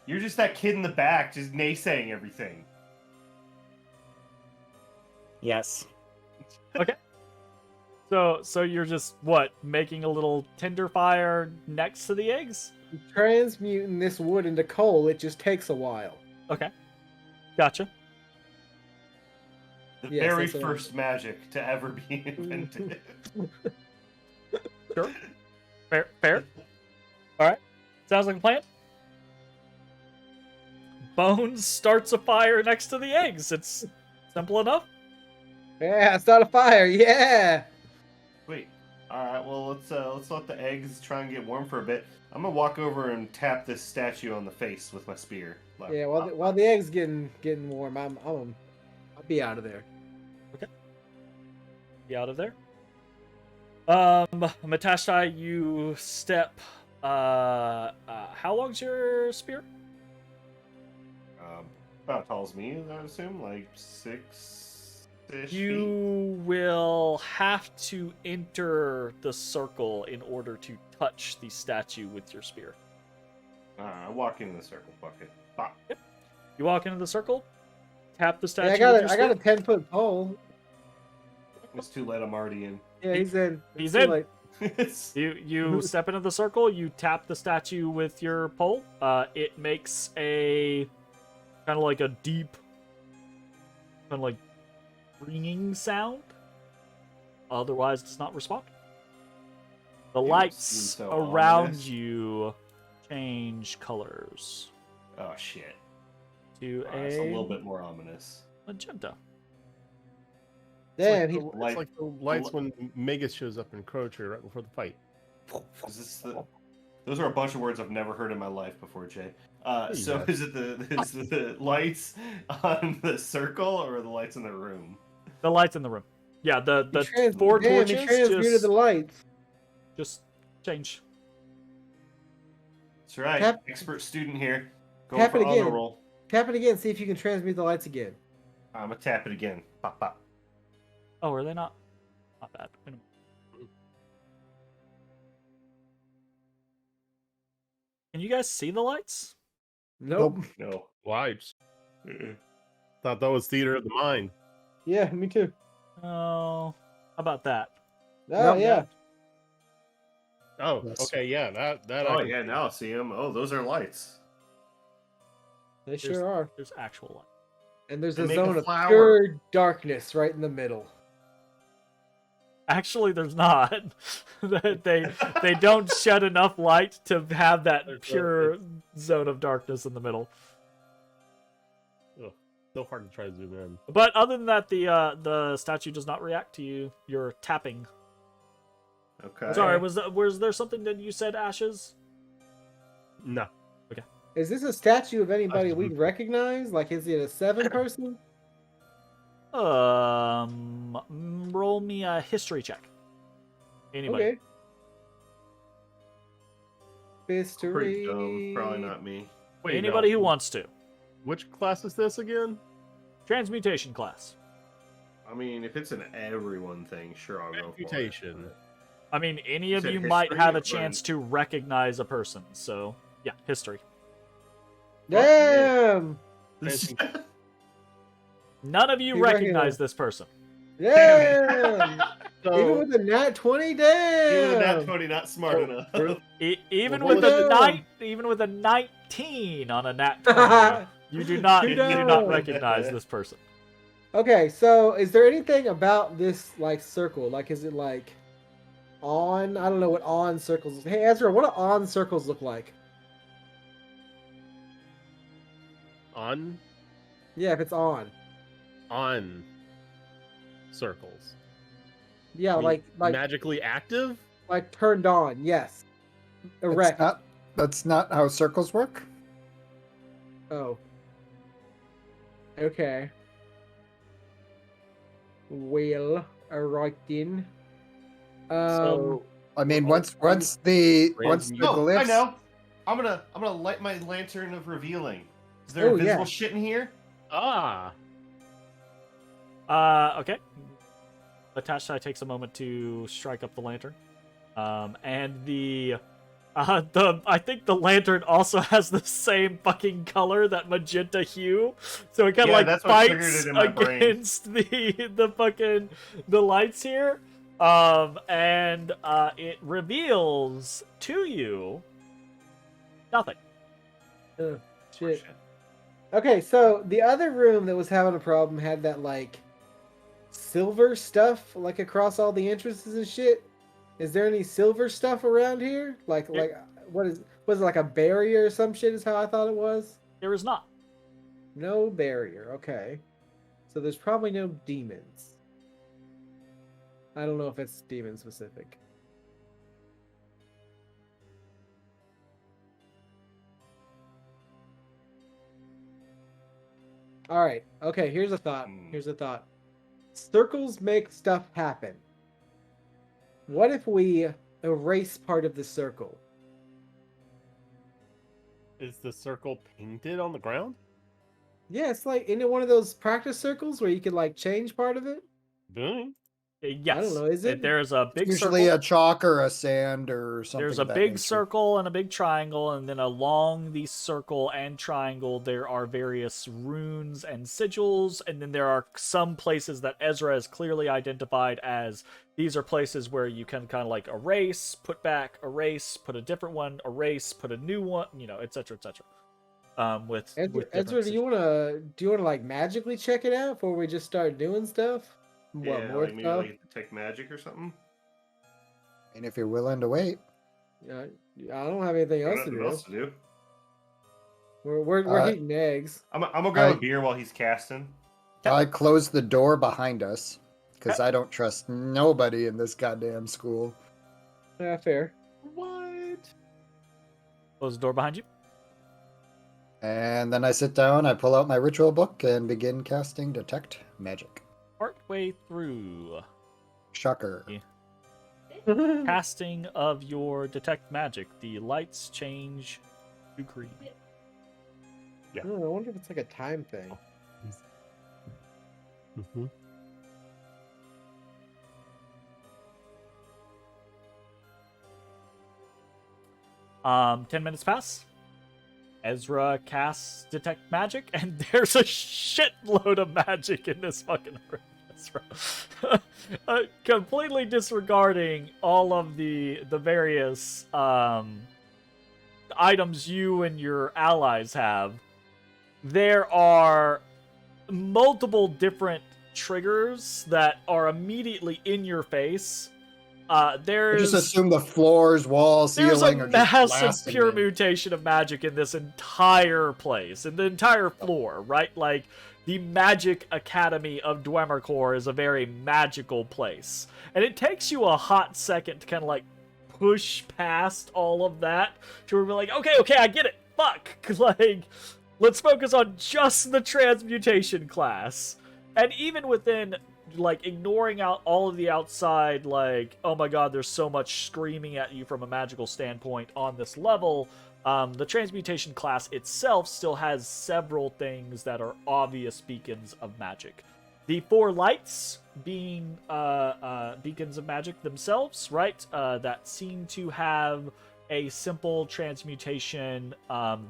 C: You're just that kid in the back, just naysaying everything.
D: Yes.
A: So you're just what, making a little tinder fire next to the eggs?
B: Transmuting this wood into coal, it just takes a while.
A: Okay. Gotcha.
C: The
B: Yes,
C: very
B: that's what I'm-
C: first magic to ever be invented.
A: Sure. Fair. Alright. Sounds like a plan. Bones starts a fire next to the eggs. It's simple enough.
B: Yeah, start a fire, yeah!
C: Wait. All right. Well, let's let the eggs try and get warm for a bit. I'm gonna walk over and tap this statue on the face with my spear. Like,
B: Yeah, while the egg's getting warm, I'll be out of there.
A: Be out of there. Matashtai, you step. How long's your spear?
C: about tall as me, I would assume, like 6-ish
A: You will have to enter the circle in order to touch the statue with your spear.
C: I walk into the circle, bucket. Bop.
A: You walk into the circle, tap the statue.
B: Yeah,
A: with your
B: I got a
A: spear.
B: 10-foot pole.
C: It's too late. I'm already in.
B: Yeah, he's in.
A: He's
B: It's too
A: in.
B: late.
A: You step into the circle. You tap the statue with your pole. It makes a kind of like a deep, kind of like ringing sound. Otherwise, does not respond. The
C: It
A: lights
C: seems so
A: around
C: ominous.
A: you change colors
C: Oh shit.
A: to
C: It's a little bit more ominous.
A: magenta.
B: Damn,
E: it's
C: Light-
E: like the lights when Magus shows up in Crocher right before the fight.
C: Is this the... Those are a bunch of words I've never heard in my life before, Jay. So
E: Yeah.
C: is it the lights on the circle or the lights in the room?
A: The lights in the room. Yeah, the
B: he
A: four
B: damn, he
A: torches
B: transmuted the lights.
A: just change.
C: That's right.
B: Tap-
C: Expert student here. Going
B: Tap
C: for
B: it again.
C: honor roll.
B: Tap it again, see if you can transmute the lights again.
C: I'm gonna tap it again. Pop, pop.
A: Oh, are they not? Not bad. Wait a minute. Can you guys see the lights?
B: Nope.
C: No.
E: Lights.
C: Mm-mm.
E: Thought that was theater of the mind.
B: Yeah, me too.
A: Oh, how about that?
B: Oh,
D: Nope.
B: yeah.
E: Oh,
D: Yes.
E: okay, yeah, that.
C: Oh
E: I can
C: yeah,
E: see.
C: now I see them. Oh, those are lights.
B: They
A: There's-
B: sure are.
A: There's actual light.
B: And there's
C: They
B: a
C: make a
B: zone of
C: flower.
B: pure darkness right in the middle.
A: Actually, there's not. they don't shed enough light to have that
E: There's
A: pure zone of darkness in the middle.
E: Ugh, so hard to try to zoom in.
A: But other than that, the statue does not react to you. You're tapping.
C: Okay.
A: Sorry, was there something that you said, Ashes?
E: No.
B: Is this a statue of anybody
E: just
B: we
E: moved.
B: recognize? Like, is it a 7 person?
A: Roll me a history check. Anybody?
B: Okay.
C: Pretty
B: History.
C: dumb. Probably not me.
E: Wait,
A: Anybody
E: no.
A: who wants to.
E: Which class is this again?
A: Transmutation class.
C: I mean, if it's an everyone thing, sure I'll go for it.
E: Transmutation.
A: I mean, any of
C: said
A: you might
C: history
A: have a
C: or
A: chance to recognize a person. So, yeah, history.
B: Damn!
A: None of you
B: You
A: recognize
B: recognize-
A: this person.
B: Damn!
E: So,
B: Even with the nat 20, damn!
C: Even that 20 not smart enough.
A: Even
E: Well,
A: with
B: what
A: a
B: the-
A: even with a 19 on a nat 20, you do not
B: Kudos.
A: recognize this person.
B: Okay, so is there anything about this like circle? Like, is it like on? I don't know what on circles. Hey, Ezra, what do on circles look like?
E: on
B: Yeah, if it's on.
E: circles.
B: Yeah,
E: I mean,
B: like
E: magically active?
B: like turned on. Yes. Erect.
D: That's not how circles work.
B: Oh. Okay. Well, alright then.
E: So
D: I mean,
E: Well,
D: once the
E: Transmute.
C: Oh, I
D: glyphs.
C: know. I'm gonna light my lantern of revealing. Is there
B: Oh,
C: invisible
B: yeah.
C: shit in here?
A: Okay. Matashtai takes a moment to strike up the lantern. And I think the lantern also has the same fucking color, that magenta hue. So it kind of
C: Yeah,
A: like
C: that's what triggered
A: fights
C: it in my brain.
A: against the lights here. And it reveals to you nothing.
B: Oh, shit. Okay, so the other room that was having a problem had that like silver stuff like across all the entrances and shit. Is there any silver stuff around here? Like was it like a barrier or some shit is how I thought it was?
A: There is not.
B: No barrier, okay. So there's probably no demons. I don't know if it's demon specific. All right. Okay. Here's a thought.
C: Hmm.
B: Here's a thought. Circles make stuff happen. What if we erase part of the circle?
E: Is the circle painted on the ground?
B: Yeah, it's like, isn't it one of those practice circles where you can like change part of it?
E: Boom.
A: Yes.
B: I don't know. Is it?
A: There's a big
D: Usually
A: circle.
D: a chalk or a sand or something.
A: There's a
D: of that
A: big
D: nature.
A: circle and a big triangle, and then along the circle and triangle, there are various runes and sigils, and then there are some places that Ezra has clearly identified as these are places where you can kind of like erase, put back, erase, put a different one, erase, put a new one, etc., etc. With different
B: Ezra, do you
A: sigils.
B: wanna like magically check it out before we just start doing stuff? What
C: Yeah,
B: more
C: like maybe
B: stuff?
C: like detect magic or something.
D: And if you're willing to wait,
B: Yeah, I don't have anything
C: Got
B: else to
C: nothing
B: do.
C: else to do.
B: We're
D: Uh,
B: heating eggs.
C: I'm gonna grab
D: I-
C: a beer while he's casting.
D: I close the door behind us because I don't trust nobody in this goddamn school.
B: Yeah, fair.
C: What?
A: Close the door behind you.
D: And then I sit down, I pull out my ritual book, and begin casting Detect Magic.
A: Partway through
D: Shocker.
A: casting of your detect magic, the lights change to green.
B: I don't know, I wonder if it's like a time thing.
E: Mm-hmm.
A: 10 minutes pass. Ezra casts detect magic, and there's a shitload of magic in this fucking room. Ezra. Completely disregarding all of the various items you and your allies have. There are multiple different triggers that are immediately in your face.
D: I
A: There's
D: just assume the floors, walls,
A: there's
D: ceiling
A: a
D: are just
A: massive
D: blasting
A: pure
D: in.
A: mutation of magic in this entire place, in the entire floor, right? Like, the Magic Academy of Dwemercore is a very magical place. And it takes you a hot second to kind of, like, push past all of that to where we're like, okay, I get it. Fuck. Like, let's focus on just the transmutation class. And even within, like, ignoring out all of the outside, like, oh my god, there's so much screaming at you from a magical standpoint on this level, the transmutation class itself still has several things that are obvious beacons of magic. The 4 lights being beacons of magic themselves, right? That seem to have a simple transmutation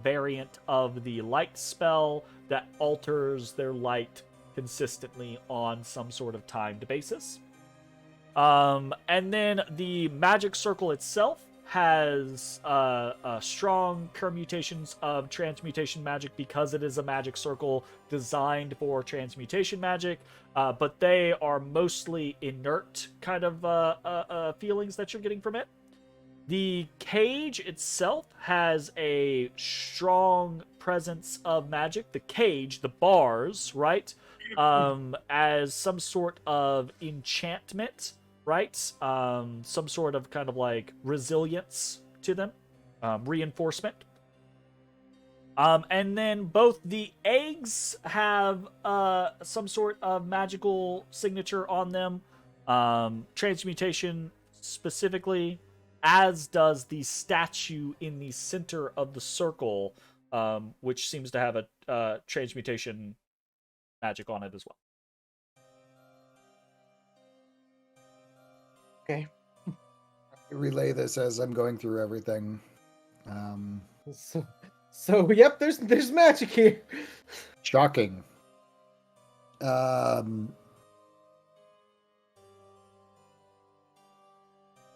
A: variant of the light spell that alters their light consistently on some sort of timed basis. And then the magic circle itself has strong permutations of transmutation magic because it is a magic circle designed for transmutation magic, but they are mostly inert kind of feelings that you're getting from it. The cage itself has a strong presence of magic. The cage, the bars, right? As some sort of enchantment, right? Some sort of kind of like resilience to them, reinforcement. And then both the eggs have some sort of magical signature on them. Transmutation specifically, as does the statue in the center of the circle, which seems to have a transmutation magic on it as well.
B: Okay.
D: Relay this as I'm going through everything.
B: So yep, there's magic here.
D: Shocking.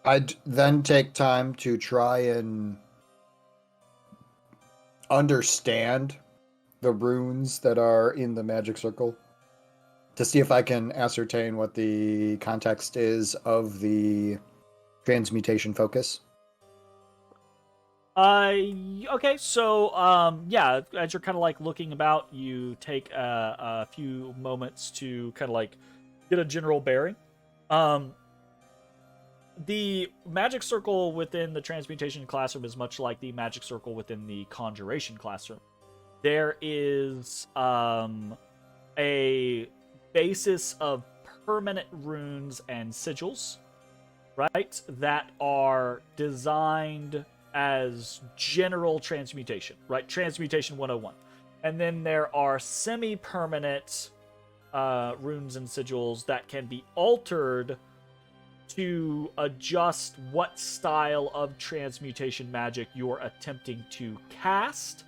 D: I'd then take time to try and understand the runes that are in the magic circle to see if I can ascertain what the context is of the transmutation focus.
A: Okay, so yeah, as you're kind of like looking about, you take a few moments to kind of like get a general bearing. The magic circle within the transmutation classroom is much like the magic circle within the conjuration classroom. There is a basis of permanent runes and sigils, right? That are designed as general transmutation, right? Transmutation 101. And then there are semi-permanent runes and sigils that can be altered to adjust what style of transmutation magic you're attempting to cast.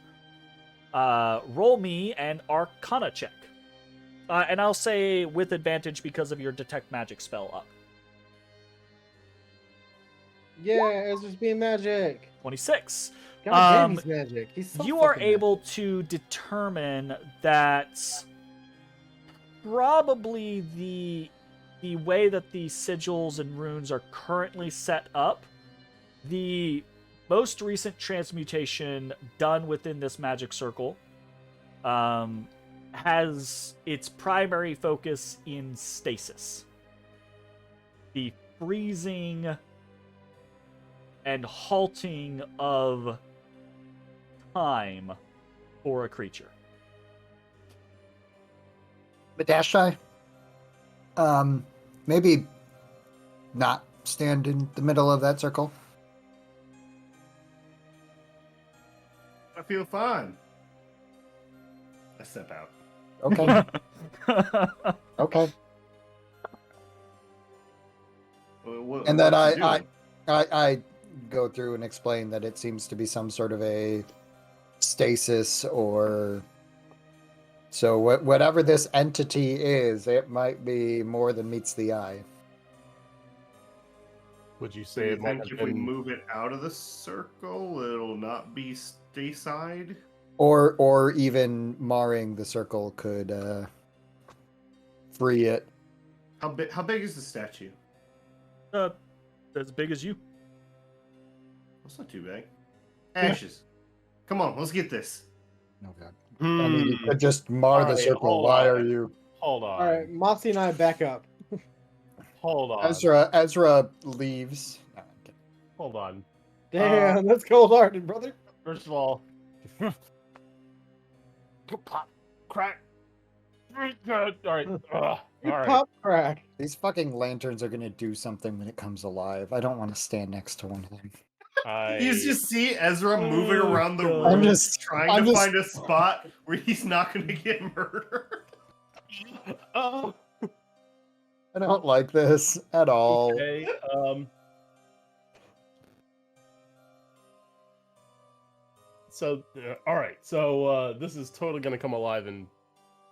A: Roll me an Arcana check. And I'll say with advantage because of your Detect Magic spell up.
B: Yeah, Ezra's being magic.
A: 26.
B: God damn, he's magic. He's so
A: You are
B: fucking
A: able to determine that probably the way that the sigils and runes are currently set up, the most recent transmutation done within this magic circle has its primary focus in stasis. The freezing and halting of time for a creature.
D: Matashtai, maybe not stand in the middle of that circle.
C: I feel fine. I step out.
D: Okay. Okay. And then I go through and explain that it seems to be some sort of a stasis or so whatever this entity is, it might be more than meets the eye.
E: Would you
C: Do
E: say
C: you
E: it might
C: think
E: have
C: if we
E: been...
C: move it out of the circle, it'll not be stateside?
D: Or even marring the circle could free it.
C: How big is the statue?
A: As big as you.
C: That's not too big. Ashes. Come on, let's get this.
D: Oh god. I mean, you could just mar the
E: Alright,
D: circle.
E: hold
D: Why
E: on.
D: are you?
E: Hold on.
B: All right, Mossy and I back up.
E: Hold on.
D: Ezra leaves. No, I'm kidding.
E: Hold on.
B: Damn, that's cold-hearted, brother.
E: First of all, pop, crack. All right. All
B: You
E: right.
B: pop crack.
D: These fucking lanterns are gonna do something when it comes alive. I don't want to stand next to one of them.
C: You just see Ezra moving
A: Oh,
C: around the
A: God.
C: room,
D: I'm just-
C: trying to find a spot where he's not going to get murdered.
E: Oh.
D: I don't like this at all.
E: Okay. So, all right. So this is totally gonna come alive and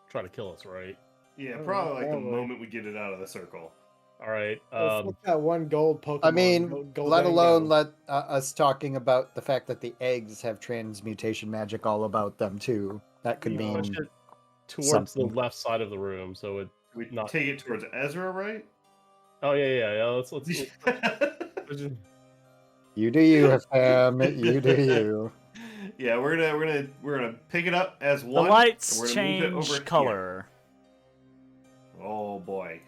E: try to kill us, right?
C: Yeah,
B: Oh,
C: probably like the
B: probably.
C: moment we get it out of the circle.
E: All right.
B: What's that one gold Pokemon?
D: I mean,
B: Gold
D: let alone
B: Dango.
D: let us talking about the fact that the eggs have transmutation magic all about them too. That could
E: you push
D: mean
E: it towards
D: something.
E: the left side of the room, so it.
C: We
E: Not-
C: take it towards Ezra, right?
E: Oh yeah. Let's
D: you do you, fam. You do you.
C: Yeah, we're gonna pick it up as
A: The
C: one.
A: lights
C: and we're gonna move it over
A: change
C: here.
A: color.
C: Oh boy.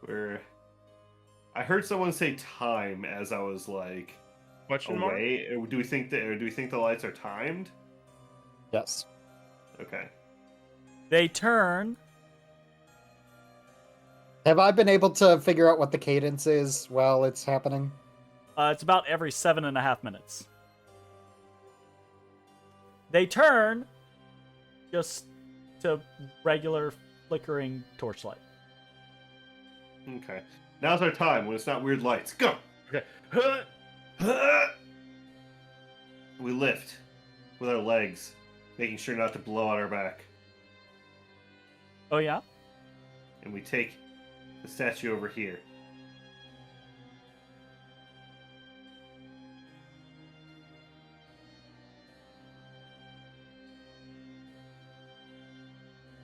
C: I heard someone say time as I was like
E: question mark.
C: away. Do we think the lights are timed?
D: Yes.
C: Okay.
A: They turn.
D: Have I been able to figure out what the cadence is while it's happening?
A: It's about every 7.5 minutes. They turn just to regular flickering torchlight.
C: Okay. Now's our time when it's not weird lights. Go.
E: Okay.
C: We lift with our legs, making sure not to blow out our back,
A: Oh yeah?
C: and we take the statue over here.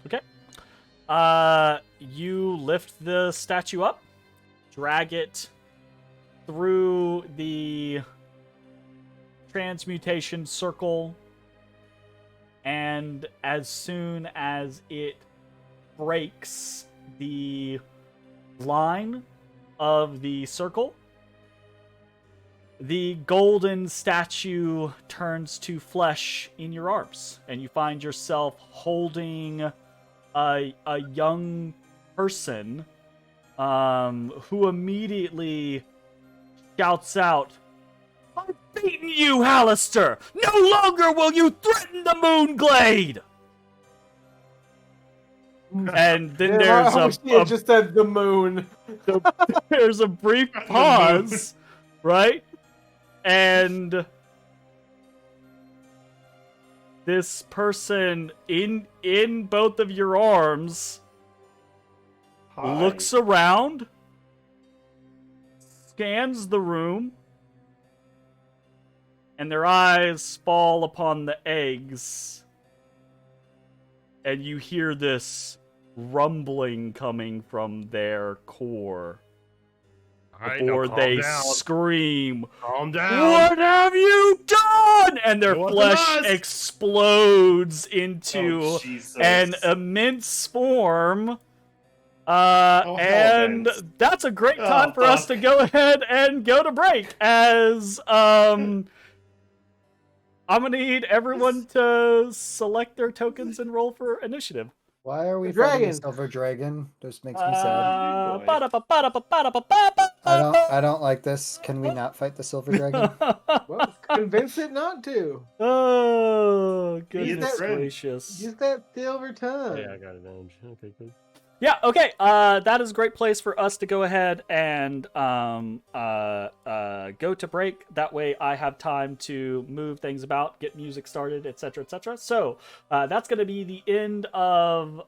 A: Okay. You lift the statue up, drag it through the transmutation circle, and as soon as it breaks the line of the circle, the golden statue turns to flesh in your arms, and you find yourself holding a young person who immediately shouts out, "I've beaten you, Halaster! No longer will you threaten the Moonglade!" And then
B: It just said the moon.
A: there's a brief pause, right? And this person in both of your arms looks around, scans the room, and their eyes fall upon the eggs. And you hear this rumbling coming from their core before they scream,
E: Calm down.
A: "What have you done?" And their
E: It wasn't
A: flesh
E: us.
A: explodes into
C: Jesus.
A: an immense form.
C: hell
A: And
C: bends.
A: that's a great time for us to go ahead and go to break, as I'm gonna need everyone to select their tokens and roll for initiative.
D: Why are we
B: The
D: fighting a
B: dragon.
D: silver dragon? This makes me sad.
A: Ba-da-ba-ba-da-ba-ba-da-ba-ba.
D: I don't like this. Can we not fight the silver dragon?
B: Well, convince it not to.
A: Oh, goodness
C: friend.
A: gracious.
B: Use that silver tongue.
E: Yeah, I got advantage. Okay, good.
A: Yeah, okay. That is a great place for us to go ahead and go to break. That way I have time to move things about, get music started, etc., etc. So that's going to be the end of...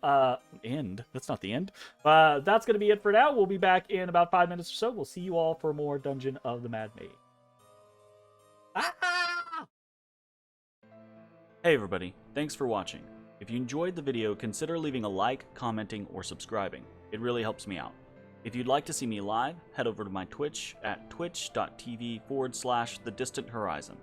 A: end? That's not the end. That's going to be it for now. We'll be back in about 5 minutes or so. We'll see you all for more Dungeon of the Mad Mage. Hey everybody, thanks for watching. If you enjoyed the video, consider leaving a like, commenting, or subscribing. It really helps me out. If you'd like to see me live, head over to my Twitch at twitch.tv/thedistanthorizon.